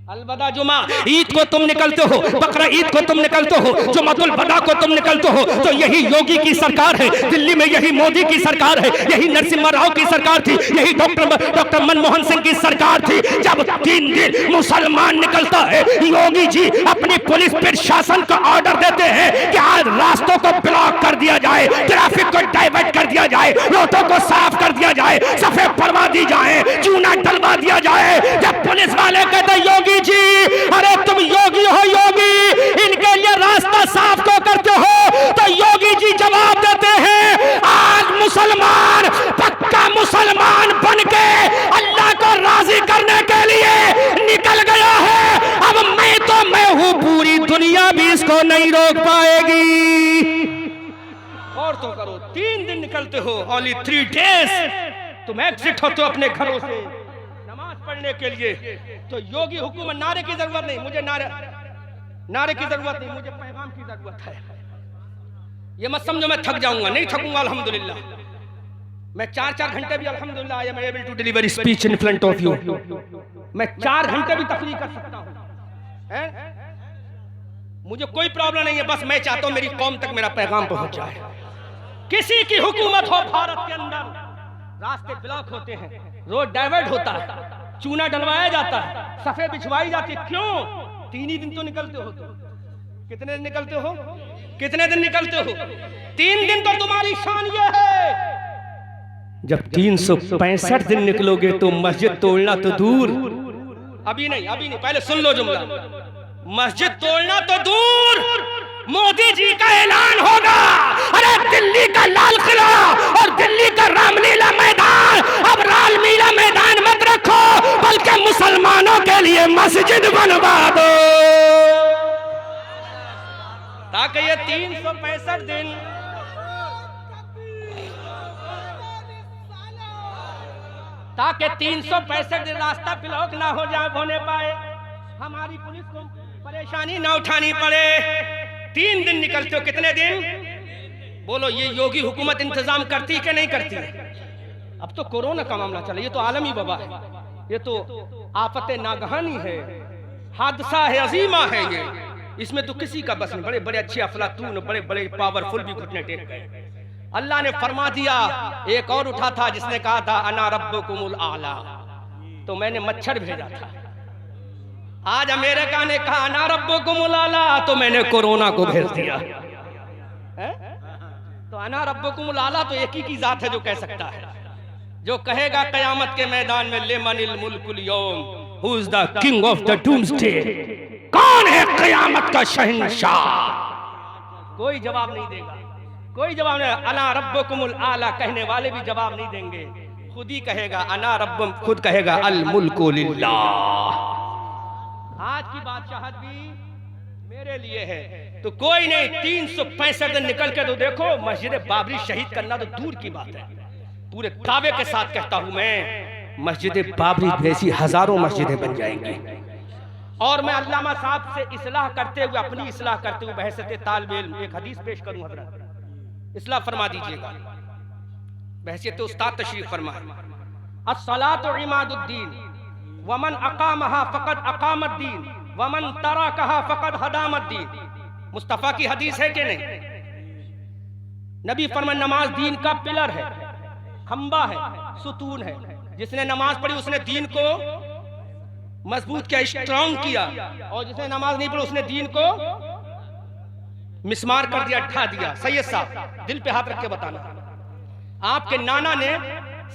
अलबदा जुमा, ईद को तुम निकलते हो, बकरा ईद को तुम निकलते हो, जुमातुल बदा को तुम निकलते हो। तो यही योगी की सरकार है, दिल्ली में यही मोदी की सरकार है, यही नरसिम्हा राव की सरकार थी, यही डॉक्टर मनमोहन सिंह की सरकार थी। जब 3 दिन मुसलमान निकलता है, योगी जी अपनी पुलिस प्रशासन को ऑर्डर देते हैं कि आज रास्तों को ब्लॉक कर दिया जाए, ट्रैफिक को डाइवर्ट कर दिया जाए, रोडों को साफ कर दिया जाए, सफेद करवा दी जाए, चूना डलवा दिया जाए। जब पुलिस वाले कहते योगी जी, अरे तुम योगी हो योगी, इनके लिए रास्ता साफ को करते हो, तो योगी जी जवाब देते हैं, आज मुसलमान पक्का मुसलमान बनके अल्लाह को राजी करने के लिए निकल गया है। अब मैं हूं, पूरी दुनिया भी इसको नहीं रोक पाएगी। और तो करो, 3 दिन निकलते हो, ओनली 3 डेज तुम एग्जिट होते हो अपने घरों से नमाज पढ़ने के लिए। तो योगी हुकूमत, नारे की जरूरत नहीं मुझे, नारे की जरूरत नहीं मुझे, पैगाम की जरूरत है। ये मत समझो मैं थक जाऊंगा, नहीं थकूंगा अल्हम्दुलिल्लाह। मैं 4-4 घंटे भी अल्हम्दुलिल्लाह I am able to deliver speech in front of you. मैं 4 घंटे भी तकरीर कर सकता हूं, मुझे कोई प्रॉब्लम नहीं है। बस मैं चाहता हूं मेरी कौम तक मेरा पैगाम पहुंच जाए। किसी की हुकूमत हो भारत के अंदर, रास्ते ब्लॉक होते हैं, रोड डाइवर्ट होता है, चूना डलवाया जाता है, सफेद बिछवाई जाती है। क्यों? 3 ही दिन तो निकलते हो तुम। कितने दिन निकलते हो? कितने दिन निकलते हो? 3 दिन तो तुम्हारी शान ये है। जब 365 दिन निकलोगे तो मस्जिद तोड़ना तो दूर, अभी नहीं, पहले सुन लो जुमला। मस्जिद तोड़ना तो दूर, मोदी जी का ऐलान होगा, अरे दिल्ली का लाल किला और दिल्ली का रामलीला मैदान अब रामलीला मैदान मत रखो, बल्कि मुसलमानों के लिए मस्जिद बनवा दो, ताकि ये 365 दिन रास्ता ब्लॉक ना हो जाए, होने पाए, हमारी पुलिस को परेशानी ना उठानी पड़े। 3 दिन निकलते हो, कितने दिन? बोलो, ये योगी हुकूमत इंतजाम करती कि नहीं करती? अब तो कोरोना का मामला चला, ये तो आलमी वबा है, ये तो आफत नागहानी है, हादसा है, अजीमा है ये, इसमें तो किसी का बस नहीं। बड़े बड़े अच्छे अफलातून, बड़े बड़े पावरफुल भी घुटने टेक गए। अल्लाह ने फरमा दिया। एक और उठा था जिसने कहा था अना रब्बुकुमुल आला, तो मैंने मच्छर भेजा था। आज अमेरिका ने कहा अना रब्बुकुमुल आला, तो मैंने कोरोना को भेज दिया है? तो अना रब्बुकुमुल आला तो एक ही की जात है जो कह सकता है, जो कहेगा कयामत के मैदान में लिमनिल मुल्कुल यौम, who is the king of the doomsday, कौन है कयामत का शहंशाह? कोई जवाब नहीं देगा, कोई जवाब नहीं। अना रब्बुकुमुल आला कहने वाले भी जवाब नहीं देंगे, खुद ही कहेगा अना रब्बुम, खुद कहेगा अल मुल्कु लिल्लाह। आज की बादशाहत भी मेरे लिए है, तो कोई नहीं। 365 दिन निकल के तो देखो, मस्जिद बाबरी शहीद करना तो दूर की बात है। पूरे दावे के साथ कहता हूं मैं, मस्जिद बाबरी जैसी हजारों मस्जिदें बन जाएंगी। और मैं अल्लामा साहब से इस्लाह करते हुए, अपनी इस्लाह करते हुए बहसत तालिब इल्म एक हदीस पेश करूं। हजरत इस्लाह फरमा दीजिएगा, बहसियत उस्ताद तशरीफ फरमाए। अस्सलातु इमादुद्दीन वमन अकामहा फकद अकामद्दीन वमन तराकहा फकद हदामद्दीन। मुस्तफा की हदीस है कि नहीं? नबी फरमान नमाज दीन का पिलर है, खंबा है, सुतून है। जिसने नमाज पढ़ी उसने दीन को मजबूत किया, स्ट्रांग किया, और जिसने नमाज नहीं पढ़ी उसने दीन को मिसमार कर दिया, ढा दिया। सैयद साहब दिल पे हाथ रख के बताना, आपके नाना ने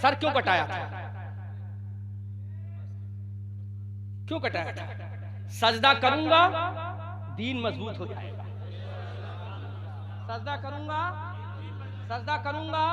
सर क्यों कटाया था? क्यों कटाया था? सजदा करूंगा दीन मजबूत हो जाएगा, सजदा करूंगा, सजदा करूंगा।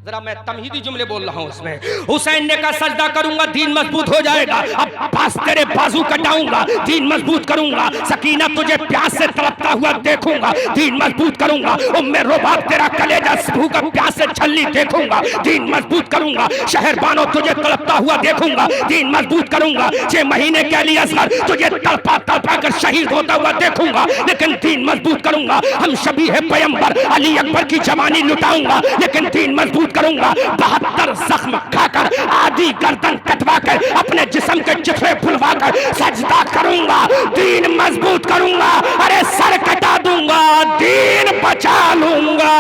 जरा मैं तमहीदी जुमले बोल रहा हूं उसमें। हुसैन ने कहा सजदा करूंगा दीन मजबूत हो जाएगा, अब पास तेरे बाजू कटाऊंगा दीन मजबूत करूंगा, सकीना तुझे प्यास से तड़पता हुआ देखूंगा दीन मजबूत करूंगा, उम्मे रुबाब तेरा कलेजा भूखा प्यास से छल्ली देखूंगा दीन मजबूत करूंगा, शहरबानो तुझे तड़पता हुआ देखूंगा दीन मजबूत करूंगा, 6 महीने के लिए असगर तुझे तड़पा तड़पा कर शहीद होता हुआ देखूंगा, लेकिन दीन मजबूत करूंगा। हम शबी है पैगंबर अली अकबर की जवानी लुटाऊंगा, लेकिन दीन मजबूत करूंगा। 72 जख्म खाकर आधी गर्दन कटवाकर अपने जिस्म के चिथड़े फुलवाकर सजदा करूंगा दीन मजबूत करूंगा। अरे सर कटा दूंगा दीन बचा लूंगा।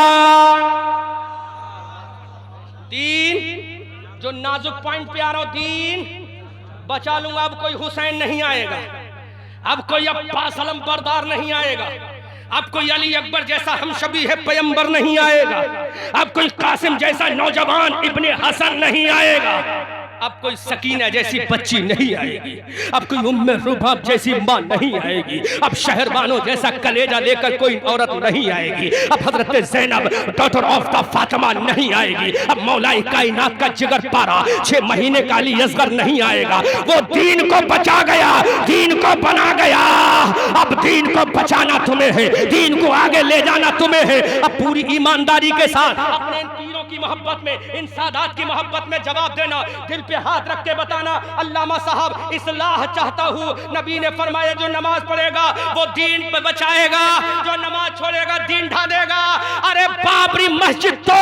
दीन जो नाजुक पॉइंट पे आ रहा हूं, दीन बचा लूंगा। अब कोई हुसैन नहीं आएगा, अब कोई अब्बास अलमबरदार नहीं आएगा, अब कोई अली अकबर जैसा हम शबी है पैगंबर नहीं आएगा, अब कोई कासिम जैसा नौजवान इब्ने हसन नहीं आएगा, अब कोई सकीना जैसी बच्ची नहीं आएगी, अब कोई उम्मे रुबाब जैसी माँ नहीं आएगी, अब शहरबानो जैसा कलेजा लेकर कोई औरत नहीं आएगी, अब हजरत Zainab daughter of the Fatima नहीं आएगी, अब मौलाई कायनात का जिगर पारा 6 महीने का अली असगर नहीं आएगा। वो दीन को बचा गया, दीन को बना गया। अब दीन को बचाना तुम्हें है, दीन को आगे ले जाना तुम्हें है। अब पूरी ईमानदारी के साथ अपने इन पीरों की मोहब्बत में, इन सादात की मोहब्बत में जवाब देना, दिल पे हाथ रख के बताना। अल्लामा साहब इस्लाह चाहता हूँ, नबी ने फरमाया जो नमाज पढ़ेगा वो दीन पे बचाएगा, जो नमाज छोड़ेगा दीन ढा देगा। अरे बाबरी मस्जिद तो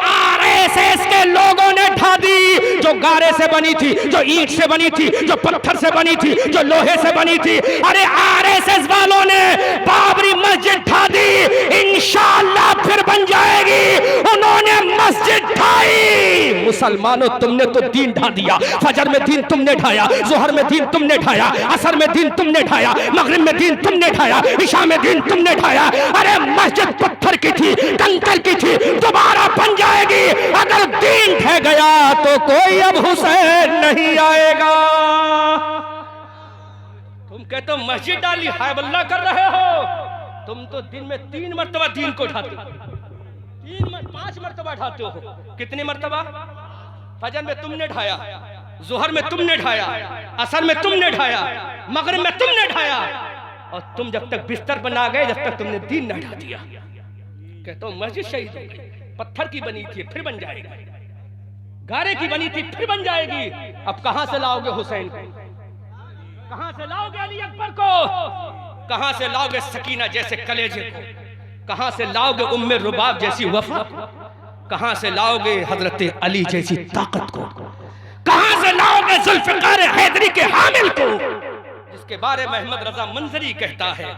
आरएसएस के लोगों ने ढा दी, जो गारे से बनी थी, जो ईंट से बनी थी, जो पत्थर से बनी थी, जो लोहे से बनी थी। अरे आरएसएस वालों ने बाबरी मस्जिद ढा दी, इंशाअल्लाह फिर बन जाएगी। उन्होंने मस्जिद ढाई। मुसलमानों तुमने तो दीन ढा दिया, फजर में दीन तुमने ढाया, जोहर में दीन तुमने ढाया, असर में दीन तुमने ढाया, मगरिब में दीन तुमने ढाया, इशा में दीन तुमने ढाया। अरे मस्जिद पत्थर की थी, कंकर की थी, दोबारा बन जाएगी। अगर दीन ढह गया तो कोई अब हुसैन नहीं आएगा। तुम कहते हो मस्जिद डाली हाय बल्ला कर रहे हो, तुम तो दिन में 3 मरतबा दीन को ढाते हो, 5 मरतबा ढाते हो। कितनी मरतबा? फजर में तुमने ढाया, जोहर में तुमने ढाया, असर में तुमने ढाया, मगरिब में तुमने ढाया, और तुम जब तक बिस्तर बना गए जब तक तुमने दीन न ढा दिया। कहता हूं मस्जिद शहीद हो गई, पत्थर की बनी थी फिर बन जाएगी, गारे की बनी थी फिर बन जाएगी। अब कहां से लाओगे हुसैन को? कहां से लाओगे अली अकबर को? कहां से लाओगे सकीना जैसे कलेजे को? कहां से लाओगे उम्मे रुबाब जैसी वफा? कहां से लाओगे हजरत अली जैसी ताकत को, कहां से लाओगे जुल्फिकार हैदरी के हामिल को, जिसके बारे में अहमद रजा मंजरी कहता है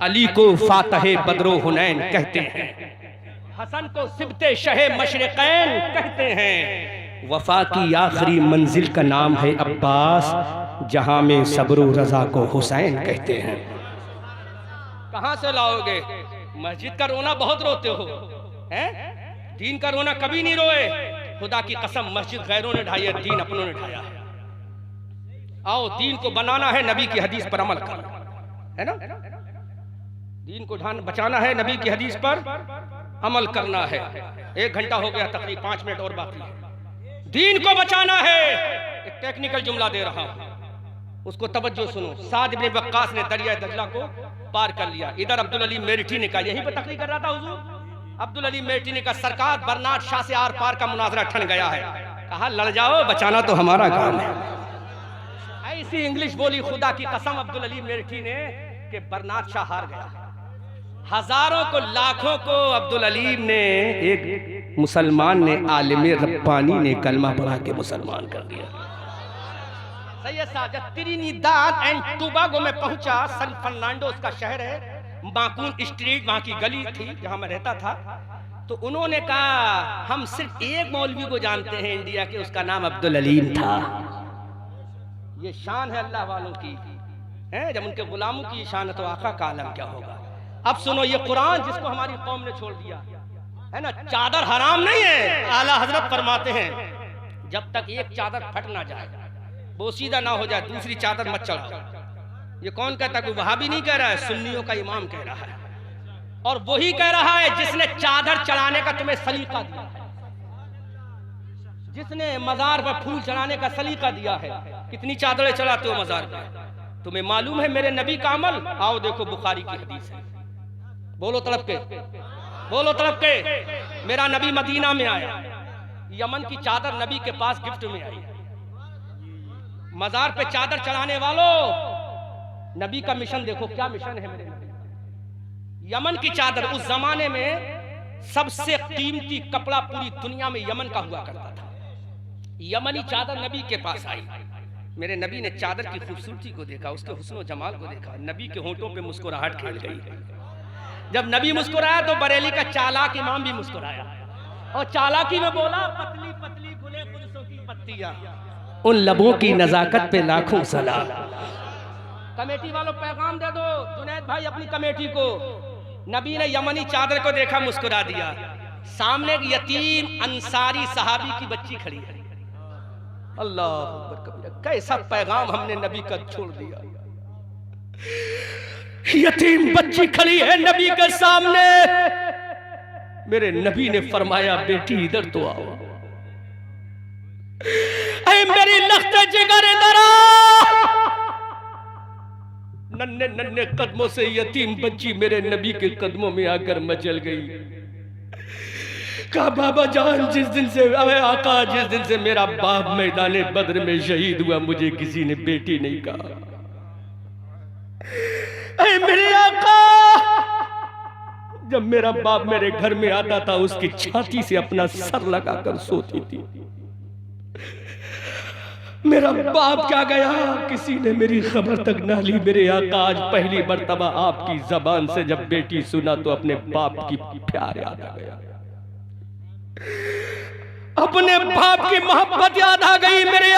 अली को फातह बदरो हुनैन कहते हैं, हसन को सिबते शहे मशरिकैन कहते हैं, वफा की आखिरी मंजिल का नाम है अब्बास, जहां में सब्र रजा को हुसैन कहते हैं। कहां से लाओगे? मस्जिद का रोना बहुत रोते हो, हैं? दीन का रोना कभी नहीं रोए। खुदा की कसम मस्जिद गैरों ने ढाई है, दीन अपनों ने ढाया है। आओ दीन को बनाना है, नबी की हदीस पर अमल करना है ना। दीन को बचाना है, नबी की हदीस पर अमल करना है। 1 घंटा हो गया, तकरीबन 5 मिनट और बाकी है। दीन को बचाना है। एक टेक्निकल जुमला दे रहा हूं, उसको तवज्जो सुनो। साद इब्न वक्कास ने दरिया दजला को पार कर लिया। इधर अब्दुल अली मेरठी ने कहा, यहीं पर तकरीर कर रहा था हुजूर, अब्दुल अली मेरठी ने कहा सरकार बर्नार्ड शाह से आर पार का मुनाजरा ठन गया है। कहा लड़ जाओ, बचाना तो हमारा काम है। ऐसी इंग्लिश बोली खुदा की कसम अब्दुल अली मेरठी ने कि बर्नार्ड शाह हार गया। हजारों को लाखों को अब्दुल अली ने, एक मुसलमान ने, आलिम रब्बानी ने कलमा पढ़ा के मुसलमान कर दिया। Syed Sajad Trinidad and Tobago में पहुंचा। सन फर्नांडो उसका शहर है, माकून स्ट्रीट वहां की गली थी जहां मैं रहता था। तो उन्होंने कहा हम सिर्फ एक मौलवी को जानते हैं इंडिया के, उसका नाम अब्दुल अलीम था। ये शान है अल्लाह वालों की, है जब उनके गुलामों की शान है तो आका का आलम क्या होगा। अब सुनो, ये कुरान जिसको हमारी कौम ने छोड़ दिया है ना, चादर हराम नहीं है। आला हजरत फरमाते हैं जब तक एक चादर फट ना जाए, बोसीदा ना हो जाए, दूसरी चादर मत चढ़ाओ। ये कौन कहता है? वहाबी नहीं कह रहा है, सुन्नियों का इमाम कह रहा है। और वही कह रहा है जिसने चादर चढ़ाने का तुम्हें सलीका दिया है, जिसने मजार पर फूल चढ़ाने का सलीका दिया है। कितनी चादरें चढ़ाते हो मजार पर? तुम्हें मालूम है मेरे नबी का अमल? आओ देखो बुखारी की हदीस है। बोलो तड़प के, बोलो तड़प के। मेरा नबी मदीना में आया, यमन की चादर नबी के पास गिफ्ट में आई। मजार पे चादर चढ़ाने वालों, नबी का मिशन देखो, क्या मिशन है मेरे नबी। यमन की चादर उस जमाने में सबसे कीमती कपड़ा पूरी दुनिया में यमन का हुआ करता था। यमनी चादर नबी के पास आई। मेरे नबी ने चादर की खूबसूरती को देखा, उसके हुस्न जमाल को देखा, नबी के होंठों पे मुस्कुराहट खेल गई। जब नबी मुस्कुराया तो बरेली का चालाक इमाम भी मुस्कुराया और चालाकी में बोला, पतली पतली गुले पुरुषों की पत्तियां, उन लबों की नजाकत पे लाखों सलाम। कमेटी वालों पैगाम दे दो जुनैद भाई अपनी कमेटी को। नबी ने यमनी चादर को देखा, मुस्कुरा दिया। सामने एक यतीम अंसारी सहाबी की बच्ची खड़ी है। अल्लाह अकबर कबीरा, कैसा पैगाम हमने नबी का छोड़ दिया। यतीम बच्ची खड़ी है नबी के सामने। मेरे नबी ने फरमाया बेटी इधर तो आओ, ऐ मेरी लख्त जिगर इधर आ। नन्हे नन्हे कदमों से यतीम बच्ची मेरे नबी के कदमों में आकर मचल गई। कहा बाबा जान, जिस दिन से, अबे आका, जिस दिन से मेरा बाप मैदान बद्र में शहीद हुआ, मुझे किसी ने बेटी नहीं कहा। ऐ मेरे आका, जब मेरा बाप मेरे घर में आता था उसकी छाती से अपना सर लगाकर सोती थी। मेरा बाप क्या गया, किसी ने मेरी खबर तक ना ली। मेरे आका, आज पहली मर्तबा आपकी जबान से जब बेटी सुना तो अपने बाप की प्यार याद आ गया, अपने बाप की मोहब्बत याद आ गई। मेरे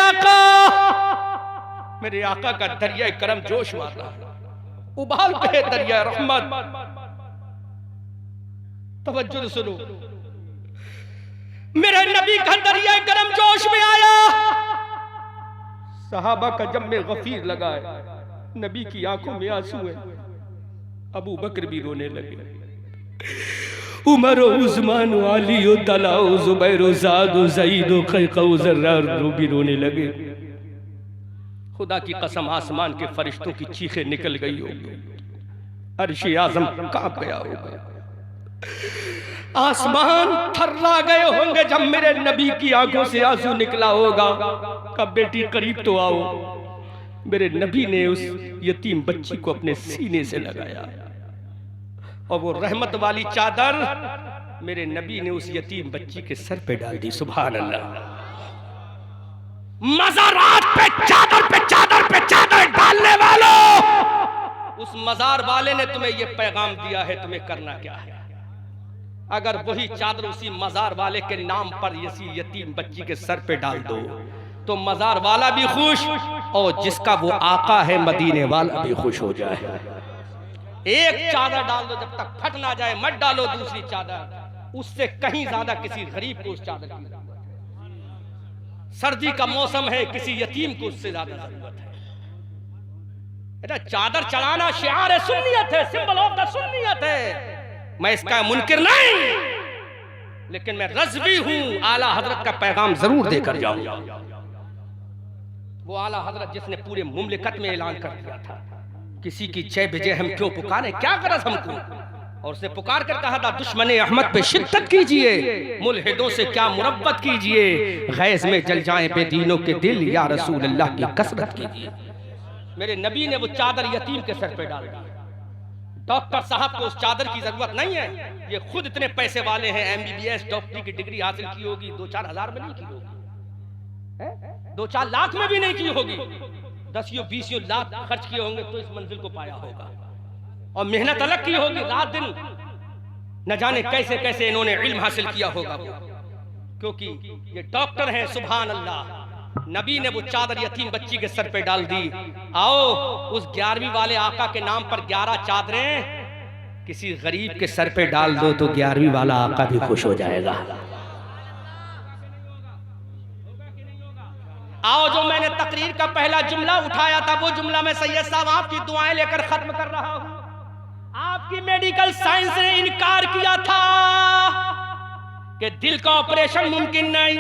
आका का दरिया करम जोश मार रहा है, उबाल पे दरिया रहमत। तवज्जो सुनो, मेरे नबी का दरिया करम जोश में आया। सहाबा का जब में गफीर लगा है, नबी की आंखों में आंसू है। अबू बकर भी रोने लगे, उमर उस्मान अली तला जुबैर ज़ाद ज़ईद क़ैक़ ज़र्रा भी रोने लगे। खुदा की कसम आसमान के फरिश्तों की चीखें निकल गई होगी, अर्श आज़म कांप गया होगा, आसमान थर्रा गए होंगे जब मेरे नबी की आंखों से आंसू निकला होगा। कब बेटी करीब तो आओ। मेरे नबी ने उस यतीम बच्ची को अपने सीने से लगाया और वो रहमत वाली चादर मेरे नबी ने उस यतीम बच्ची के सर पे डाल दी। सुभान अल्लाह। मज़ारात पे चादर डालने वालों, उस मजार वाले ने तुम्हें यह पैगाम दिया है, तुम्हें करना क्या है? अगर वही चादर उसी मजार वाले के नाम पर इसी यतीम बच्ची के सर पे डाल दो तो मजार वाला भी खुश और जिसका वो आका है मदीने वाला भी खुश हो जाए। एक चादर डाल दो, जब तक फट ना जाए मत डालो दूसरी चादर। उससे कहीं ज्यादा किसी गरीब को उस चादर की जरूरत है। सर्दी का मौसम है, किसी यतीम को उससे ज्यादा जरूरत है। चादर चढ़ाना शिआर है, सुन्नियत है, सिंबल ऑफ द सुन्नियत है। मैं इसका मुनकिर नहीं, लेकिन मैं रज़वी हूं, आला हजरत का पैगाम जरूर देकर जाऊंगा। वो आला हजरत जिसने पूरे मुमलिकत में ऐलान कर दिया था, किसी की जय विजय हम क्यों पुकारे, क्या गरज हमको। और उसने पुकार कर कहा था, दुश्मन अहमद पे शिद्दत कीजिए, मुल्हिदों से क्या मुरब्बत कीजिए, गैज़ में जल जाएं बेदीनों के दिल, या रसूल अल्लाह की कसरत कीजिए। मेरे नबी ने वो चादर यतीम के सर पे डाल दी। डॉक्टर साहब को उस चादर की जरूरत नहीं है, ये खुद इतने पैसे वाले हैं, MBBS डॉक्टरी की डिग्री हासिल की होगी, 2-4 हजार में नहीं की होगी, 2-4 लाख में भी नहीं की होगी, 10-20 लाख खर्च किए होंगे तो इस मंजिल को पाया होगा। और मेहनत अलग की होगी, रात दिन न जाने कैसे कैसे इन्होंने इल्म हासिल किया होगा, क्योंकि ये डॉक्टर हैं। सुभान अल्लाह। नबी ने वो चादर यतीम बच्ची के सर पे डाल दी। आओ उस 11वीं वाले आका के नाम पर 11 चादरें किसी गरीब के सर पे डाल दो तो 11वीं वाला आका भी खुश हो जाएगा। आओ, जो मैंने तकरीर का पहला जुमला उठाया था, वो जुमला मैं सैयद साहब आपकी दुआएं लेकर खत्म कर रहा हूं। आपकी मेडिकल साइंस ने इनकार किया था कि दिल का ऑपरेशन मुमकिन नहीं।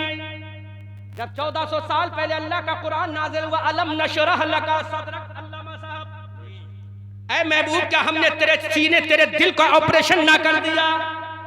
जब 1400 साल पहले अल्लाह का कुरान नाज़िल हुआ, अलम नशरह लका सदरक, अल्लामा साहब, ऐ महबूब, क्या हमने तेरे सीने, तेरे दिल का ऑपरेशन ना कर दिया?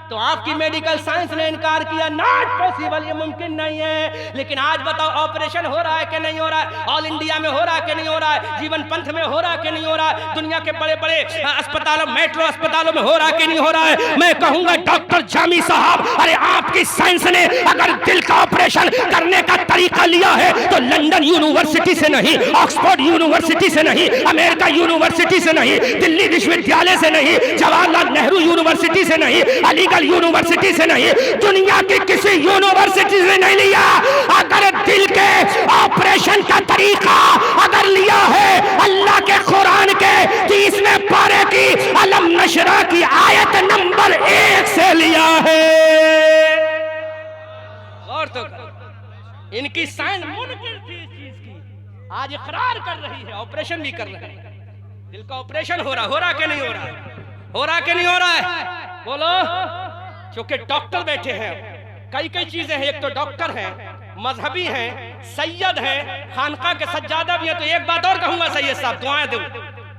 तो आपकी मेडिकल साइंस ने इनकार किया, नॉट पॉसिबल, ये मुमकिन नहीं है। लेकिन आज बताओ, ऑपरेशन हो रहा है कि नहीं हो रहा है? ऑल इंडिया में हो रहा है कि नहीं हो रहा है? जीवन पंथ में हो रहा है कि नहीं हो रहा है? दुनिया के बड़े बड़े अस्पतालों, मेट्रो अस्पतालों में हो रहा है कि नहीं हो रहा है? मैं कहूंगा डॉक्टर जामी साहब, अरे आपकी साइंस ने अगर दिल का ऑपरेशन करने का तरीका लिया है तो लंदन यूनिवर्सिटी से नहीं, ऑक्सफोर्ड यूनिवर्सिटी से नहीं, अमेरिका यूनिवर्सिटी से नहीं, दिल्ली विश्वविद्यालय से नहीं, जवाहरलाल नेहरू यूनिवर्सिटी से नहीं, अलीगढ़ यूनिवर्सिटी से नहीं, दुनिया की किसी यूनिवर्सिटी से नहीं लिया। अगर दिल के ऑपरेशन का तरीका अगर लिया है अल्लाह के कुरान के 30वें पारे की अलम नशरा की आयत नंबर 1 से लिया है। और तो इनकी साइंस मुनकिर थी इस चीज की, आज इकरार कर रही है, ऑपरेशन भी कर रहे हैं। दिल का ऑपरेशन हो रहा कि नहीं हो रहा? हो रहा कि नहीं हो रहा है? बोलो। क्योंकि डॉक्टर बैठे हैं, कई चीजें हैं। एक तो डॉक्टर हैं, मजहबी हैं, सैयद हैं, खानका के सज्जादा भी हैं। तो एक बात और कहूंगा सैयद साहब, दुआएं दो।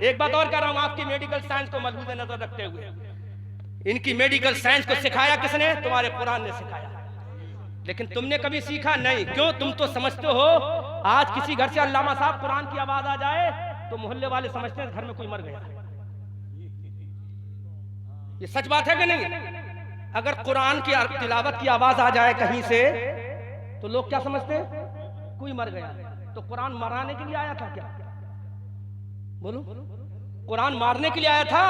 एक बात और कह रहा हूं, आपकी मेडिकल साइंस को मद्देनजर नजर रखते हुए, इनकी मेडिकल साइंस को सिखाया किसने? तुम्हारे कुरान ने सिखाया। लेकिन तुमने कभी सीखा नहीं। क्यों? तुम तो समझते हो, आज किसी घर से अल्लामा साहब कुरान की आवाज आ जाए तो मोहल्ले वाले समझते हैं घर में कोई मर गया। ये सच बात है कि नहीं? अगर कुरान की तिलावत की आवाज आ जाए कहीं से तो लोग क्या समझते हैं? कोई मर गया। तो कुरान मराने के लिए आया था क्या? बोलो। कुरान मारने के लिए आया था?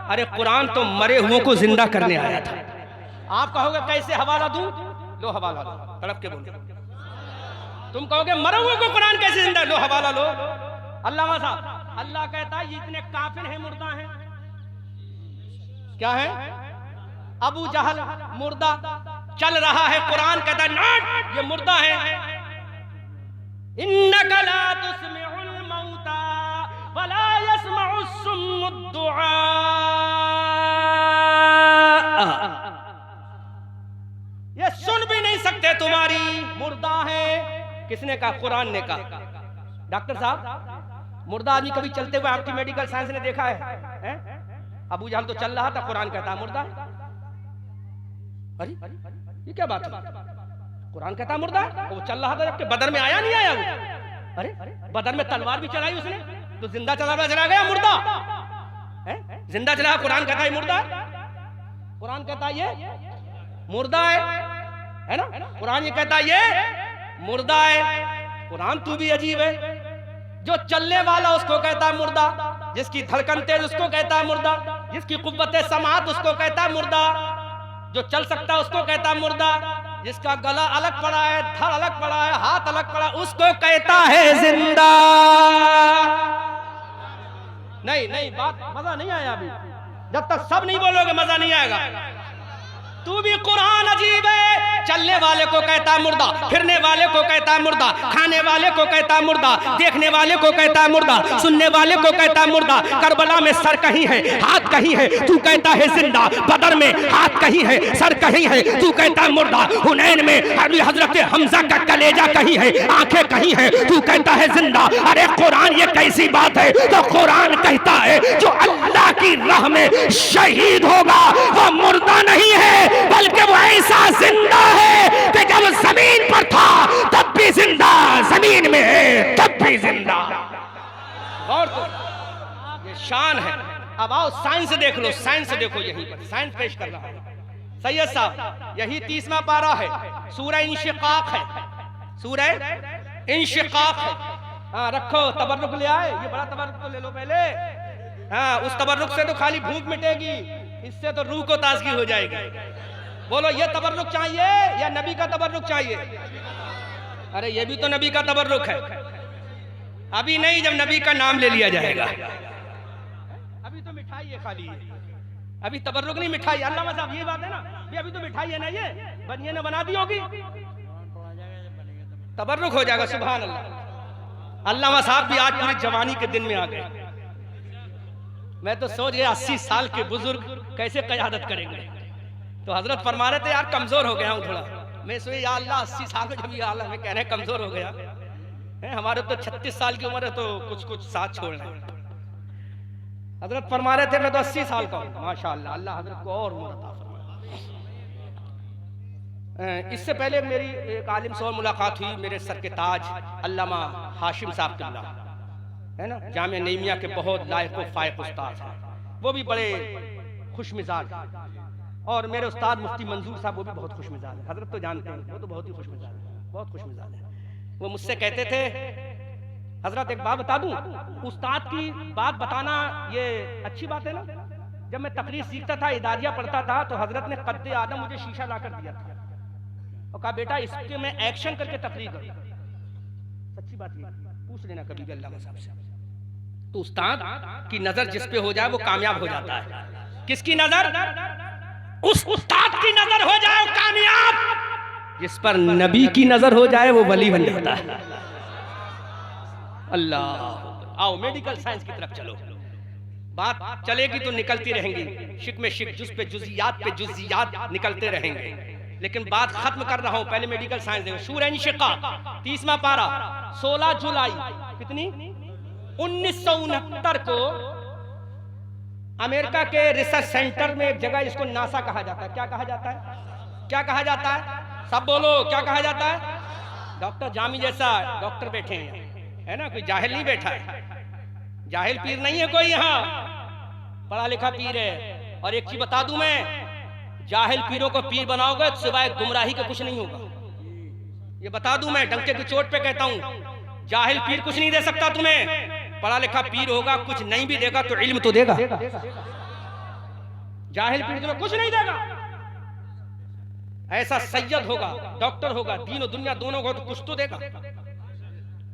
अरे कुरान तो मरे हुओं को जिंदा करने आया था। आप कहोगे कैसे हवाला दूं? लो हवाला लो, तड़प के बोलो। तुम कहोगे मरे हुए को कुरान कैसे जिंदा? लो हवाला लो। अल्लामा साहब, अल्लाह कहता है ये इतने काफिर हैं, मुर्दा हैं। क्या है? अबू जहल मुर्दा चल रहा है, कुरान कहता है नॉट, ये मुर्दा है। इन्नका ला तुस्मिउल मौता वला यस्मउस सुम्मुद दुआ। ये सुन भी नहीं सकते, तुम्हारी मुर्दा है। किसने कहा? कुरान ने कहा। डॉक्टर साहब, मुर्दा आदमी कभी चलते हुए आपकी मेडिकल साइंस ने देखा है? अबू जहल तो चल रहा था, कुरान कहता मुर्दा। अरे ये क्या बात है? कुरान कहता मुर्दा, वो चल रहा था जबकि बदर में आया नहीं आया वो। अरे बदर में तलवार भी चलाई उसने, तो जिंदा चला गया मुर्दा है? जिंदा चला, कुरान कहता है मुर्दा। कुरान कहता है ये मुर्दा है ना? कुरान ये कहता है ये मुर्दा है। कुरान तू भी अजीब है। जो चलने वाला उसको कहता है मुर्दा, जिसकी धड़कन तेज उसको कहता है मुर्दा, जिसकी कुव्वते समात उसको कहता है मुर्दा, जो चल सकता है उसको कहता है मुर्दा, जिसका गला अलग पड़ा है, धड़ अलग पड़ा है, हाथ अलग पड़ा, उसको कहता है जिंदा। नहीं नहीं, बात मजा नहीं आया अभी। जब तक सब नहीं बोलोगे मजा नहीं आएगा। तू भी कुरान अजीब है। चलने वाले को कहता है मुर्दा, फिरने वाले को कहता है मुर्दा, खाने वाले को कहता है मुर्दा, देखने वाले को कहता है मुर्दा, सुनने वाले को कहता है मुर्दा। करबला में सर कहीं है, हाथ कहीं है, तू कहता है जिंदा। बदर में हाथ कहीं है, सर कहीं है, तू कहता है मुर्दा। हुनैन में हजरत हमजा का कलेजा कहीं है, आंखें कहीं है, तू कहता है जिंदा। अरे कुरान ये कैसी बात है? तो कुरान कहता है जो अल्लाह की राह में शहीद होगा वो मुर्दा नहीं है, बल्कि वो ऐसा जिंदा है कि जब जमीन पर था तब भी जिंदा, जमीन में है तब भी जिंदा। और तो ये शान है। अब आओ साइंस देख लो, साइंस देखो, यहीं पर साइंस पेश कर रहा है सैयद साहब। यही 30वां पारा है, सूरह इंशिकाक है, सूरह इंशिकाक है। हाँ रखो, तबर्रुक ले आए, ये बड़ा तबर्रुक तो ले लो पहले। हाँ, उस तबर्रुक से तो खाली भूख मिटेगी, इससे तो रूह को ताजगी हो जाएगी। बोलो ये तबर्रुक चाहिए या नबी का तबर्रुक चाहिए? अरे ये भी तो नबी का तबर्रुक है। अभी नहीं, जब नबी का नाम ले लिया जाएगा। अभी तो मिठाई है खाली, अभी तबर्रुक नहीं, मिठाई। अल्लामा साहब ये बात है ना, अभी तो मिठाई है ना, ये बनिए ने बना दी होगी, तबर्रुक हो जाएगा। सुभान अल्लाह। अल्लामा साहब भी आज पूरी जवानी के दिन में आ गए। मैं तो सोच गया 80 साल के बुजुर्ग कैसे क़यादत करेंगे। तो हजरत फरमा रहे थे यार कमजोर हो गया हूँ थोड़ा। मैं सोचा या अल्लाह 80 साल में जब ये हाल में कह रहे हैं कमजोर हो गया है, हमारे तो 36 साल की उम्र है, तो कुछ कुछ साथ छोड़ना है। हजरत फरमा रहे थे मैं तो 80 साल का हूँ। माशाअल्लाह, अल्लाह हजरत को और उम्र अता फरमाए। इससे पहले मेरी एक आलिम से और मुलाकात हुई, मेरे सर के ताज अल्लामा हाशिम साहब किबला है ना, जामिया नईमिया के बहुत लायक व फायक उस्ताद हैं। वो भी बड़े खुश मिजाज, और मेरे उस्ताद मुफ्ती मंजूर साहब वो भी बहुत खुश मिजाज है। हजरत तो जानते हैं, वो तो बहुत ही खुश मिजाज है, बहुत खुश मिजाज है। वो मुझसे कहते थे हजरत एक बात बता दूं, उस्ताद की बात बताना ये अच्छी बात है ना। जब मैं तकरीर सीखता था, इदारिया पढ़ता था, तो हजरत ने कद्दे आदम मुझे शीशा ला कर दिया था और कहा बेटा इसके मैं एक्शन करके तकरीर करूं। सच्ची बात ये, पूछ लेना कभी भी अल्लामा साहब से। तो उस्ताद की नजर जिस पे हो जाए वो कामयाब हो जाता है। किसकी नजर? उस उस्ताद की नजर हो जाए वो कामयाब। जिस पर नबी की नजर हो जाए वो वली बन जाता है। अल्लाह। आओ मेडिकल साइंस की तरफ चलो, बात चलेगी तो निकलती रहेंगी, शिक में शिक, जुज पे जुजियात पे जुजियात निकलते रहेंगे, लेकिन बात खत्म कर रहा हूं। पहले मेडिकल साइंस देखो, सूरह इंशिकाक 30वां पारा, 16 जुलाई कितनी 1969 को अमेरिका के रिसर्च सेंटर में एक जगह, जिसको नासा कहा जाता है। क्या कहा जाता है? क्या कहा जाता है? सब बोलो, क्या कहा जाता है? डॉक्टर जामी जैसा डॉक्टर बैठे हैं, है ना, कोई जाहिल नहीं बैठा है। जाहिल पीर नहीं है कोई, यहाँ पढ़ा लिखा पीर है। और एक चीज बता दूं मैं, जाहिल पीरों को पीर बनाओगे तो सिवाय गुमराही का कुछ नहीं होगा। ये बता दूं मैं, डंके की चोट पे कहता हूं, जाहिल पीर कुछ नहीं दे सकता तुम्हें। पढ़ा लिखा पीर होगा, कुछ नहीं भी देगा तो इल्म तो देगा। जाहिल पीर तुम्हें कुछ नहीं देगा। ऐसा सैयद होगा, डॉक्टर होगा, दीन और दुनिया दोनों को तो कुछ तो देगा।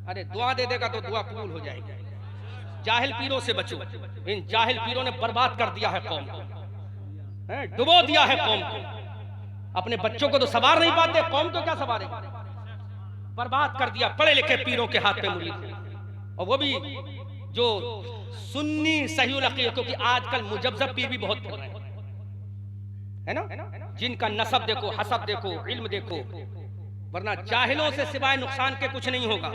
अरे दुआ दे देगा तो दुआ कबूल हो जाएगी। जाहिल पीरों से बचो, इन जाहिल पीरों ने बर्बाद कर दिया है कौम को, डुबो दिया है कौम को। अपने बच्चों को तो सवार नहीं पाते, कौम को क्या सवारेगा? बर्बाद कर दिया पढ़े लिखे पीरों के हाथ पे मुरीद, और वो भी जो सुन्नी सही अकीदा, क्योंकि आजकल मुजब्जब पीर भी बहुत हो रहे हैं, है ना, जिनका नसब देखो, हसब देखो, इल्म देखो, वरना जाहिलों से सिवाय नुकसान के कुछ नहीं होगा।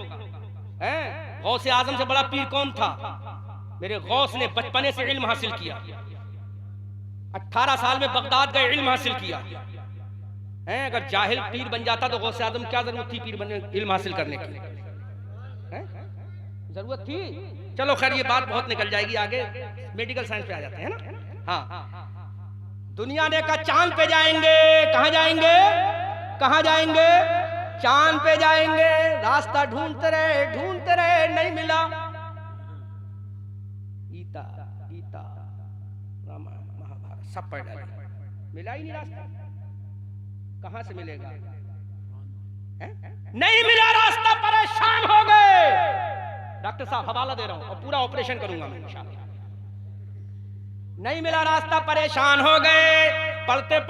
गौस आजम से बड़ा पीर कौन था? मेरे गौस ने बचपने से इल्म हासिल किया, 18 साल में बगदाद गए, इल्म हासिल किया। अगर जाहिल पीर बन जाता तो गौस आजम क्या जरूरत थी पीर बनने, इल्म हासिल करने की? जरूरत थी? चलो खैर, ये बात बहुत निकल जाएगी आगे, मेडिकल साइंस पे आ जाते हैं ना। हाँ, दुनिया ने कहा चांद पे जाएंगे, कहां जाएंगे, कहां जाएंगे, चांद पे जाएंगे। रास्ता ढूंढते रहे नहीं मिला। गीता गीता रामायण महाभारत सब पढ़ डाले, मिला ही नहीं रास्ता। कहां से मिलेगा, नहीं मिला रास्ता, परेशान हो गए। डॉक्टर साहब हवाला दे रहा हूं और पूरा ऑपरेशन करूंगा मैं इंशाल्लाह। नहीं मिला रास्ता, परेशान हो गए। पढ़ते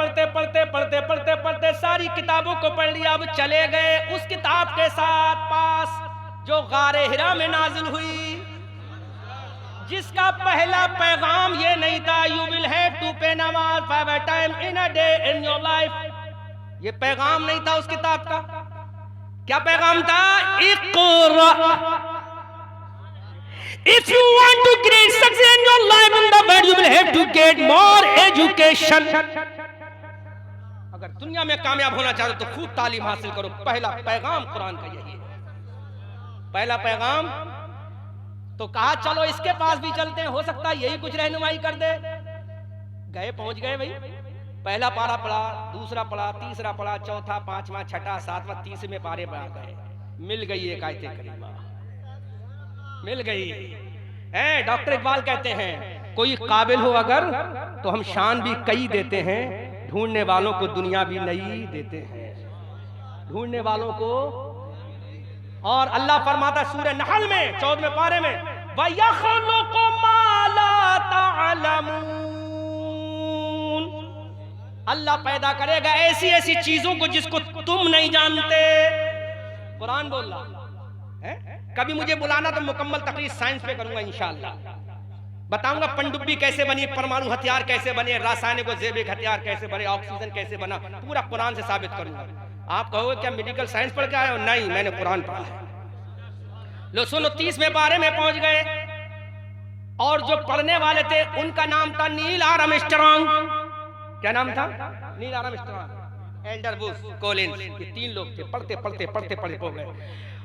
सारी किताबों को पढ़ लिया। अब चले गए उस किताब के साथ पास जो गारे हिरा में नाजिल हुई, जिसका पहला पैगाम ये नहीं था यू विल हैव टू पे नमाज 5 time in a day in your life. ये पैगाम नहीं था उस किताब का। क्या पैगाम था? Iqra. If you want to create success in your life in the world, you will have to get more education. अगर दुनिया में कामयाब होना चाहते तो खूब तालीम हासिल करो। पहला पैगाम कुरान का यही है, पहला पैगाम। तो कहा चलो इसके पास भी चलते हैं, हो सकता है यही कुछ रहनुमाई कर दे। गए, पहुंच गए भाई। पहला पारा पढ़ा, दूसरा पढ़ा, तीसरा पढ़ा, चौथा, पांचवा, छठा, सातवां, 30वें पारे पर आ गए। मिल गई एक आयत करीमा, मिल गई है। डॉक्टर इकबाल कहते हैं कोई काबिल हो अगर तो हम शान भी कई देते हैं, ढूंढने वालों को दुनिया भी नई देते हैं, ढूंढने वालों को। और अल्लाह फरमाता सूरह नहल में 14वें पारे में, वयख़लुक़ु मा ला तअलमून। अल्लाह पैदा करेगा ऐसी ऐसी चीजों को जिसको तुम नहीं जानते। कुरान बोल रहा है। कभी मुझे बुलाना तो मुकम्मल तकरीर साइंस पे करूंगा इंशाअल्लाह। बताऊंगा पनडुब्बी कैसे बनी, परमाणु हथियार कैसे बने, रासायनिक और जैविक हथियार कैसे बने, ऑक्सीजन कैसे बना, पूरा कुरान से साबित करूंगा। आप कहोगे क्या मेडिकल साइंस पढ़ के आए हो? नहीं, मैंने कुरान पढ़ा है। लो सुनो, 30वें पारे में पहुंच गए और जो पढ़ने वाले थे उनका नाम था नील आर्मस्ट्रांग। क्या नाम था? Neil Armstrong, Elder Bush, Collins. ये 3 लोग थे। पढ़ते पढ़ते पढ़ते पढ़ते हो गए।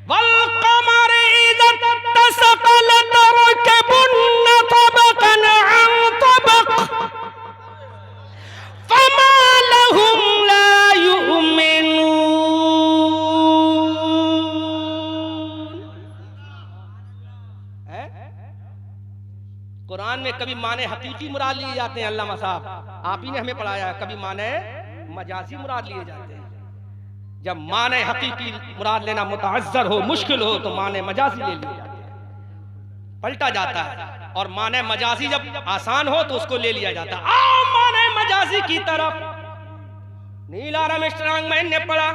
वल्क़मर इज़ा इत्तसक़ लतरकबुन्ना तबक़न अन तबक़ फमा लहुम ला युमिनून। कुरान में कभी माने हकीकी मुराद लिए जाते हैं, अल्लामा साहब आप ही ने हमें पढ़ाया है। कभी माने मजाजी मुराद लिए जाते हैं। जब माने हकीकी मुराद लेना मुतअज्जर हो, मुश्किल हो, तो माने मजाजी ले लिए जाते हैं, पलटा जाता है। और माने मजाजी जब आसान हो तो उसको ले लिया जाता है। आओ माने मजाजी की तरफ। नील आर्मस्ट्रांग मैंने पढ़ा।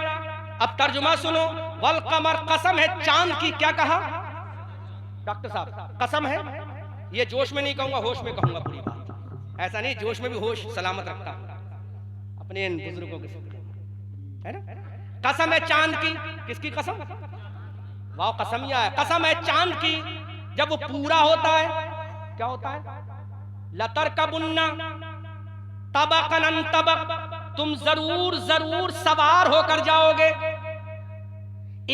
अब तर्जुमा सुनो। वल कमर, कसम है चांद की। क्या कहा डॉक्टर साहब? कसम है। ये जोश में नहीं कहूंगा, होश में कहूंगा पूरी बात। ऐसा नहीं, जोश में भी होश सलामत रखता अपने इन बुजुर्गों के साथ, है ना। कसम है चांद की। किसकी कसम? वाह, कसमिया है। कसम है चांद की। जब वो पूरा होता है, क्या होता है? लतरकबुन्ना तबक़न अन तबक़, तुम जरूर जरूर सवार होकर जाओगे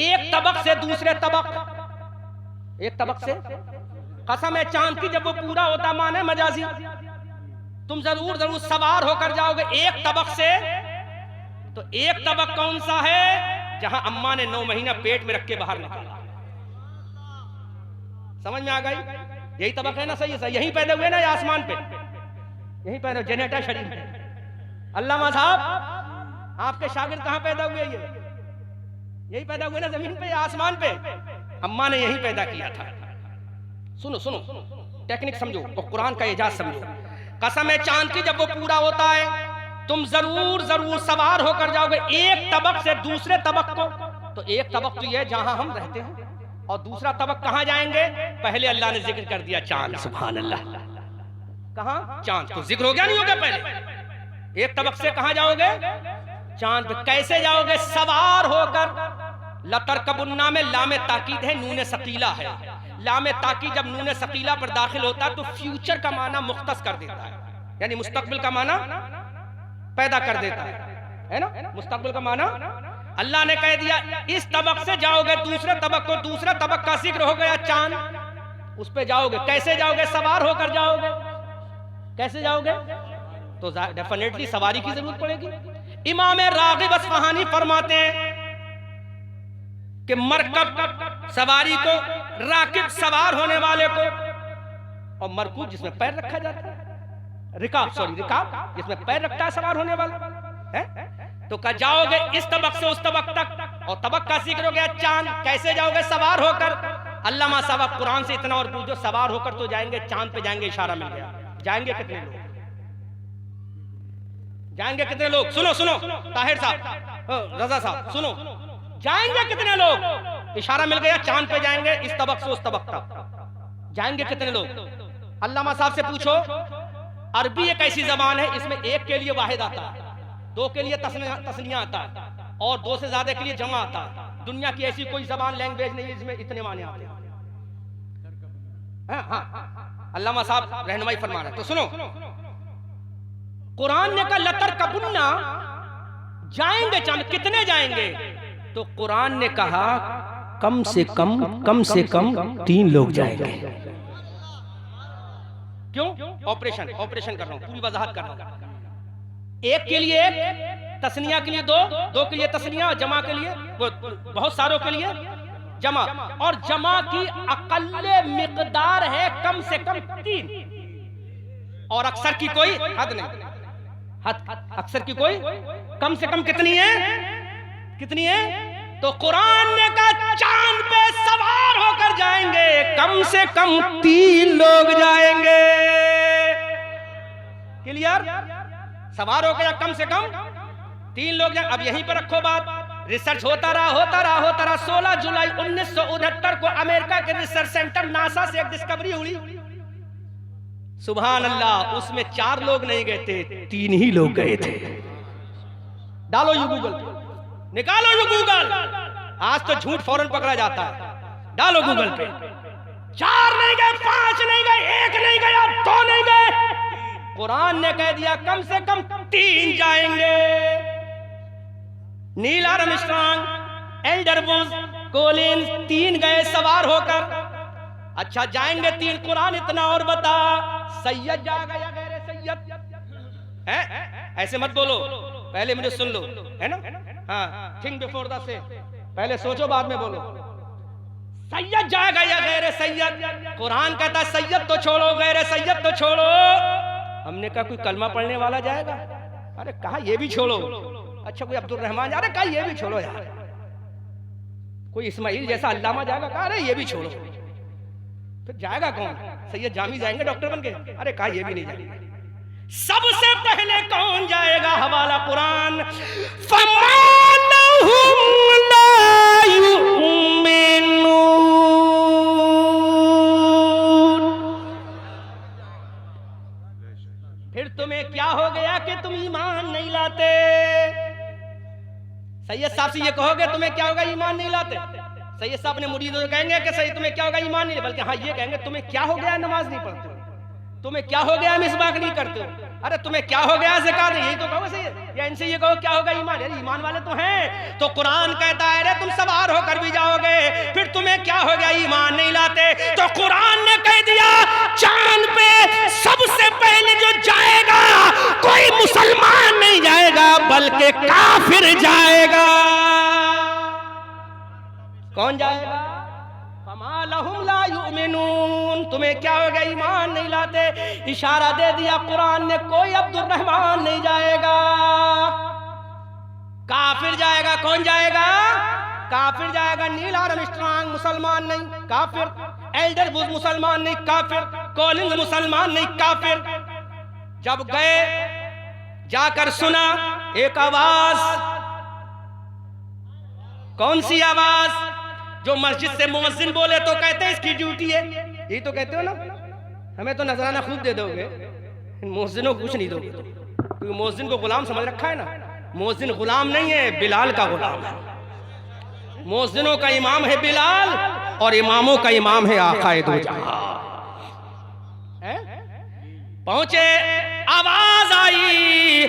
एक तबक से दूसरे तबक, एक तबक से। कसम है चांद की, जब वो पूरा होता माने मजाजी, तुम जरूर जरूर सवार होकर जाओगे एक तबक से। तो एक तबक कौन सा है? जहां अम्मा ने 9 महीना पेट में रख के बाहर निकाला। समझ में आ गई? यही तबक है ना? सही है। यहीं पैदा हुए ना, या आसमान पे? यहीं पैदा, जेनेटा शरीफ में। अल्लामा साहब आपके शागिर्द कहां पैदा हुए? यही पैदा हुए ना, जमीन पे या आसमान पे? अम्मा ने यही पैदा किया था। सुनो सुनो, टेक्निक समझो और कुरान का एजाज समझो। कसम है चांद की, जब वो पूरा होता है तुम जरूर जरूर सवार होकर जाओगे एक तबक से दूसरे तबक को। तो एक तबक तो ये जहां हम रहते हैं, और दूसरा तबक कहां जाएंगे? पहले अल्लाह ने जिक्र कर दिया चांद। सुभान अल्लाह। कहां? चांद। तो जिक्र हो गया नहीं हो गया? पहले एक तबक से कहां जाओगे? चांद पे। कैसे जाओगे? सवार होकर। लतरकबुन्ना में लामे ताकीद है, नूने सकीला है। लामे ताकीद जब नूने सकीला पर दाखिल होता है तो फ्यूचर का माना मुख्तस कर देता है, यानी मुस्तकबिल का माना पैदा कर देता है ना, मुस्तकबिल का माना। अल्लाह ने कह दिया इस तबक से जाओगे दूसरे तबक को। दूसरा तबक का जिक्र हो गया चांद, उस पे जाओगे। कैसे जाओगे? सवार होकर जाओगे। कैसे जाओगे? तो डेफिनेटली सवारी की जरूरत पड़ेगी। इमाम रागिब अस्फहानी फरमाते हैं कि मरकब सवारी को, राकिब सवार होने वाले को, और मरकूब जिसमें पैर रखा जाता है, रिकाब जिसमें पैर रखता है सवार होने वाला है। तो कहा जाओगे इस तबक से उस तबक तक, और तबक का जिक्र हो गया चांद, कैसे जाओगे? सवार होकर। अल्लामा साहब कुरान से इतना और पूछो, सवार होकर तो जाएंगे, चांद पे जाएंगे, इशारा मिल गया। जाएंगे कितने लोग? जाएंगे कितने लोग? सुनो सुनो ताहिर साहब, रजा साहब सुनो, जाएंगे कितने लोग? इशारा मिल गया, चांद पे जाएंगे, इस तबक से उस तबक तक। जाएंगे कितने लोग? अल्लामा साहब से पूछो। अरबी एक ऐसी जबान है, इसमें एक के लिए वाहिद आता है, दो के लिए तस्निया आता है, और दो से ज्यादा के लिए जमा आता है। दुनिया की ऐसी कोई जबान, लैंग्वेज नहीं है जिसमें इतने माने आते हैं। हाँ, अल्लामा साहब रहनुमाई फरमा रहे। तो सुनो, कुरान ने कहा लतर कबुन्ना, जाएंगे चांद, कितने जाएंगे? तो कुरान ने कहा कम से कम 3 लोग जाएंगे। क्यों? ऑपरेशन कर रहा हूं, पूरी वजाहत कर रहा हूं। एक के लिए एक, तस्निया के लिए दो, दो के लिए तस्निया, जमा के लिए बहुत सारों के लिए जमा, और जमा की अकल्ले मिकदार है कम से कम 3, और अक्सर की कोई हद नहीं। अक्सर की कोई कम से कम कितनी है? तो कुरान ने कहा चांद पे सवार होकर जाएंगे, कम से कम 3 लोग जाएंगे। क्लियर? सवार हो गया, कम से कम 3 लोग जाएंगे। अब यहीं पर रखो बात, रिसर्च होता रहा। 16 जुलाई 1969 को अमेरिका के रिसर्च सेंटर नासा से एक डिस्कवरी हुई। सुभान अल्लाह, उसमें 4 लोग नहीं गए थे, 3 ही लोग गए थे। डालो यू गूगल, निकालो यू गूगल, आज तो झूठ फौरन पकड़ा जाता है। डालो गूगल पे, 4 नहीं गए, 5 नहीं गए, 1 नहीं गया, 2 नहीं गए। कुरान ने कह दिया कम से कम 3 जाएंगे। नील आर्मस्ट्रांग, एल्डरवुड, कोलिंस 3 गए सवार होकर। अच्छा जाएंगे 3, कुरान इतना और बता, सैयद जाएगा या गैर सैयद? है? ऐसे मत बोलो, पहले मुझे सुन लो, है ना? हाँ, थिंक बिफोर द से, पहले सोचो बाद में बोलो। सैयद जाएगा या गैर सैयद? कुरान कहता है सैयद तो छोड़ो, गैर सैयद तो छोड़ो। हमने कहा कोई कलमा पढ़ने वाला जाएगा? अरे कहा ये भी छोड़ो। अच्छा कोई अब्दुल रहमान जा रहा, कहा ये भी छोड़ो यार। कोई इस्माइल जैसा अल्लामा जाएगा, कहा अरे ये भी छोड़ो। फिर जाएगा कौन? सैयद जामी जाएंगे डॉक्टर बन के? अरे कहा ये भी नहीं जाएंगे। सबसे पहले कौन जाएगा? हवाला कुरान, फिर तुम्हें क्या हो गया कि तुम ईमान नहीं लाते? सैयद साहब से ये कहोगे तुम्हें क्या होगा? ईमान नहीं लाते। सैयद साहब ने मुरीदों से कहेंगे कि सही तुम्हें क्या होगा? ईमान नहीं, बल्कि हाँ ये कहेंगे तुम्हें क्या हो गया? नमाज नहीं पढ़ते हो। तुम्हें क्या हो गया? मिसबाक नहीं करते हो। अरे तुम्हें क्या हो गया? ज़कात नहीं, यही तो कहो सैयद, या इनसे ये कहो क्या होगा? ईमान। अरे ईमान वाले तो हैं। तो कुरान कहता है अरे तुम सवार होकर भी जाओगे, फिर तुम्हें क्या हो गया? ईमान नहीं लाते। तो कुरान ने कह दिया चांद पे सबसे पहले जो जाएगा कोई मुसलमान नहीं जाएगा, बल्कि काफिर जाएगा। कौन जाएगा? फमा लहुम ला युमिनून, तुम्हें क्या हो गया? ईमान नहीं लाते। इशारा दे दिया कुरान ने, कोई अब्दुल रहमान नहीं जाएगा, काफिर जाएगा। कौन जाएगा? काफिर जाएगा। नील आर्मस्ट्रांग मुसलमान नहीं, काफिर। एल्डरवुड मुसलमान नहीं, काफिर। कॉलिंस मुसलमान नहीं, काफिर। जब गए जाकर सुना एक आवाज, कौन सी आवाज? जो मस्जिद से मुअज्जिन बोले तो कहते हैं इसकी ड्यूटी है, यही तो कहते हो ना, हमें तो नजराना खूब दे दोगे, मुअज्जिनों को कुछ नहीं दोगे, क्योंकि मुअज्जिन को गुलाम समझ रखा है ना। मुअज्जिन गुलाम नहीं है, बिलाल का गुलाम है। मुअज्जिनों का इमाम है बिलाल, और इमामों का इमाम है आकाए दो जहां। पहुंचे, आवाज आई,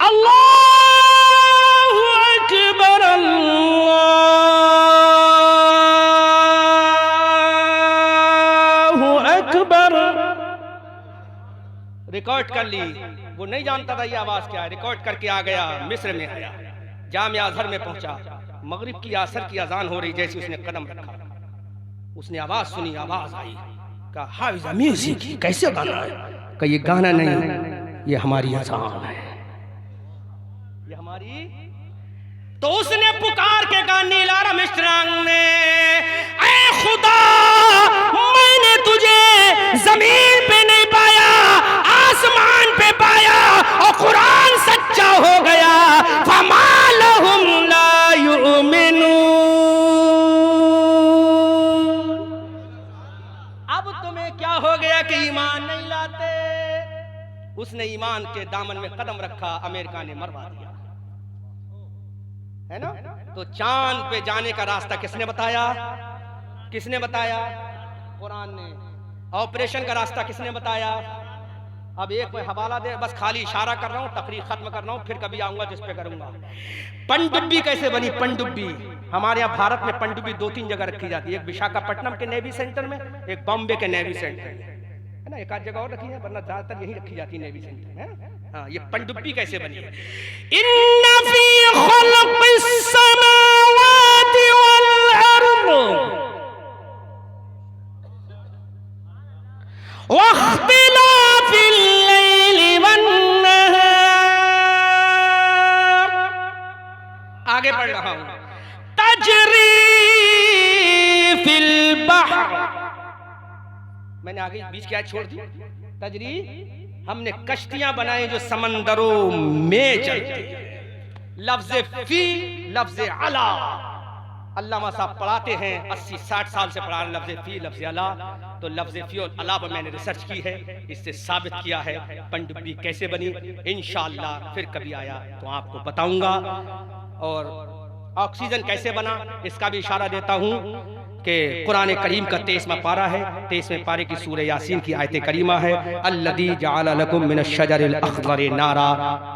अल्लाहु अकबर, अल्लाहु अकबर। रिकॉर्ड कर ली, वो नहीं जानता था ये आवाज क्या है, रिकॉर्ड करके आ गया, मिस्र में आया, जामिया अज़हर में पहुंचा, मगरिब की असर की अजान हो रही, जैसे उसने कदम रखा, उसने आवाज सुनी, आवाज आई, कहा हाउ इज म्यूजिक, कैसे गाना है? कहा ये गाना नहीं, ये हमारी अजान है, ये हमारी। तो उसने पुकार के कहा नील आर्मस्ट्रांग ने, ऐ खुदा मैंने तुझे जमीन पे नहीं पाया, आसमान पे पाया, और कुरान सच्चा हो गया। फमा लहुम ला युमिनून, अब तुम्हें क्या हो गया कि ईमान नहीं लाते? उसने ईमान के दामन में कदम रखा, अमेरिका ने मरवा दिया, है ना। तो चांद पे जाने का रास्ता किसने बताया? किसने बताया? कुरान ने। ऑपरेशन का रास्ता किसने बताया? अब एक मैं हवाला दे, बस खाली इशारा कर रहा हूँ, तकरीर खत्म कर रहा हूँ, फिर कभी आऊंगा जिस पे करूंगा। पनडुब्बी कैसे बनी? पनडुब्बी हमारे यहाँ भारत में पनडुब्बी 2-3 जगह रखी जाती है, एक विशाखापट्टनम के नेवी सेंटर में, एक बॉम्बे के नेवी सेंटर में, है ना, एक आध जगह और रखी है, वरना ज्यादातर यही रखी जाती है नेवी सेंटर में, है ना। हाँ, ये पनडुब्बी कैसे बनी है? इन्ना फी खल्क़िस समावाति वल अर्द वख्तिलाफिल लैलि वन नहार, आगे पढ़ रहा हूं, तजरी फिल बहर, मैंने आगे बीच की आयत छोड़ दी, तजरी, हमने कश्तियां बनाई जो समंदरों में चलती है। लफ्ज फी, लफ्ज अला, अल्लामा साहब पढ़ाते हैं, 80-60 साल से पढ़ा रहे लफ्ज फी, लफ्ज अला। तो लफ्ज फी और अला पर मैंने रिसर्च की है, इससे साबित किया है पनडुब्बी कैसे बनी। इंशाअल्लाह फिर कभी आया तो आपको बताऊंगा। और ऑक्सीजन कैसे बना इसका भी इशारा देता हूं कि कुरान करीम का 23वां पारा है, 23वें पारे की सूरह यासीन की आयत करीमा है, अल्लज़ी जअल लकुम मिनश शजरिल अख़ज़रि नारा।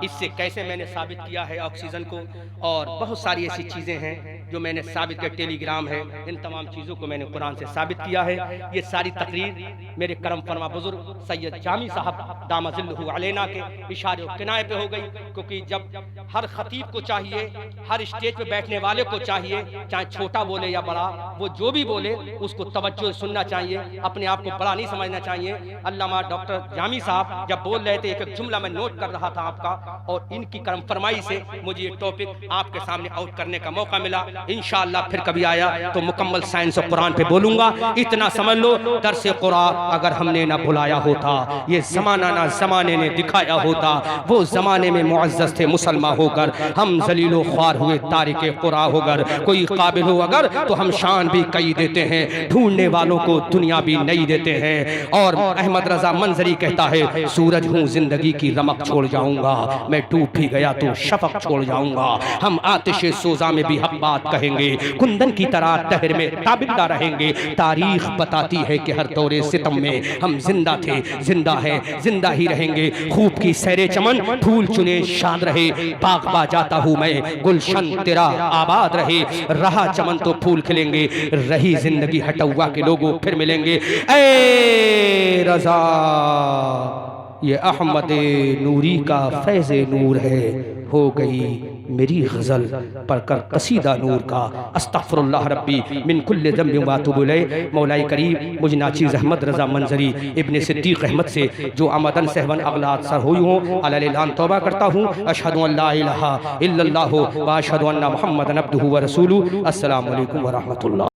इससे कैसे मैंने साबित किया है ऑक्सीजन को, और बहुत सारी ऐसी चीज़ें हैं जो मैंने साबित किया, टेलीग्राम है, इन तमाम चीज़ों को मैंने कुरान से साबित किया है। ये सारी तकरीर मेरे करम फरमा बुजुर्ग सैयद जामी साहब दामज़िल्लुहु अलैना के इशारे और किनाए पे हो गई, क्योंकि जब हर खतीब को चाहिए, हर स्टेज पे बैठने वाले को चाहिए, चाहे छोटा बोले या बड़ा, वो जो भी बोले उसको तवज्जो सुनना चाहिए, अपने आप को बड़ा नहीं समझना चाहिए। अल्लामा डॉक्टर जामी साहब जब बोल रहे थे, एक एक जुमला मैं नोट कर रहा था आपका, और इनकी करम फरमाई से मुझे ये टॉपिक आपके सामने आउट करने का मौका मिला। इंशाअल्लाह फिर कभी आया तो मुकम्मल साइंस और कुरान पे बोलूंगा। इतना समझ लो, दरस कुरान अगर हमने ना बुलाया होता, ये जमाना ना जमाने ने दिखाया होता, वो जमाने में मुअज़्ज़ज़ थे मुसलमान होकर, हम जलीलो ख्वार हुए तारिके कुरान होकर। कोई काबिल हो अगर तो हम शान भी कई देते हैं, ढूंढने वालों को दुनिया भी नहीं देते हैं। और अहमद रजा मंजरी कहता है, सूरज हूँ जिंदगी की रमक छोड़ जाऊंगा, मैं टूट भी गया तो शफक छोड़ जाऊंगा। हम आतिशे सोजा में भी हक बात कहेंगे, कुंदन की तरह तहर में ताबिंदा रहेंगे। तारीख बताती है कि हर दौरे सितम में हम जिंदा थे, जिंदा है, जिंदा ही रहेंगे। खूब की सैरे चमन फूल चुने शाद रहे, बाग बा जाता हूँ मैं, गुलशन तेरा आबाद रहे। रहा चमन तो फूल खिलेंगे, रही जिंदगी हटौआ के लोगों फिर मिलेंगे। ए रजा ये अहमद नूरी का फैज़ नूर है, हो गई मेरी गज़ल पढ़कर कसीदा नूर का। अस्तग़फ़िरुल्लाह रब्बी मिन कुल्लि ज़ंबिन व अतूबु इलैह। मौलाई करीम मुझ नाचीज़ अहमद रज़ा मंजरी इब्ने सिद्दीक़ अहमद से जो आमदन सहवन अगलात सर हुई हों, अलैलान तौबा करता हूँ। अशहदु अन ला इलाहा इल्लल्लाहु व अशहदु अन्ना मुहम्मदन अब्दुहु व रसूलुहु। अस्सलामु अलैकुम व रहमतुल्लाह।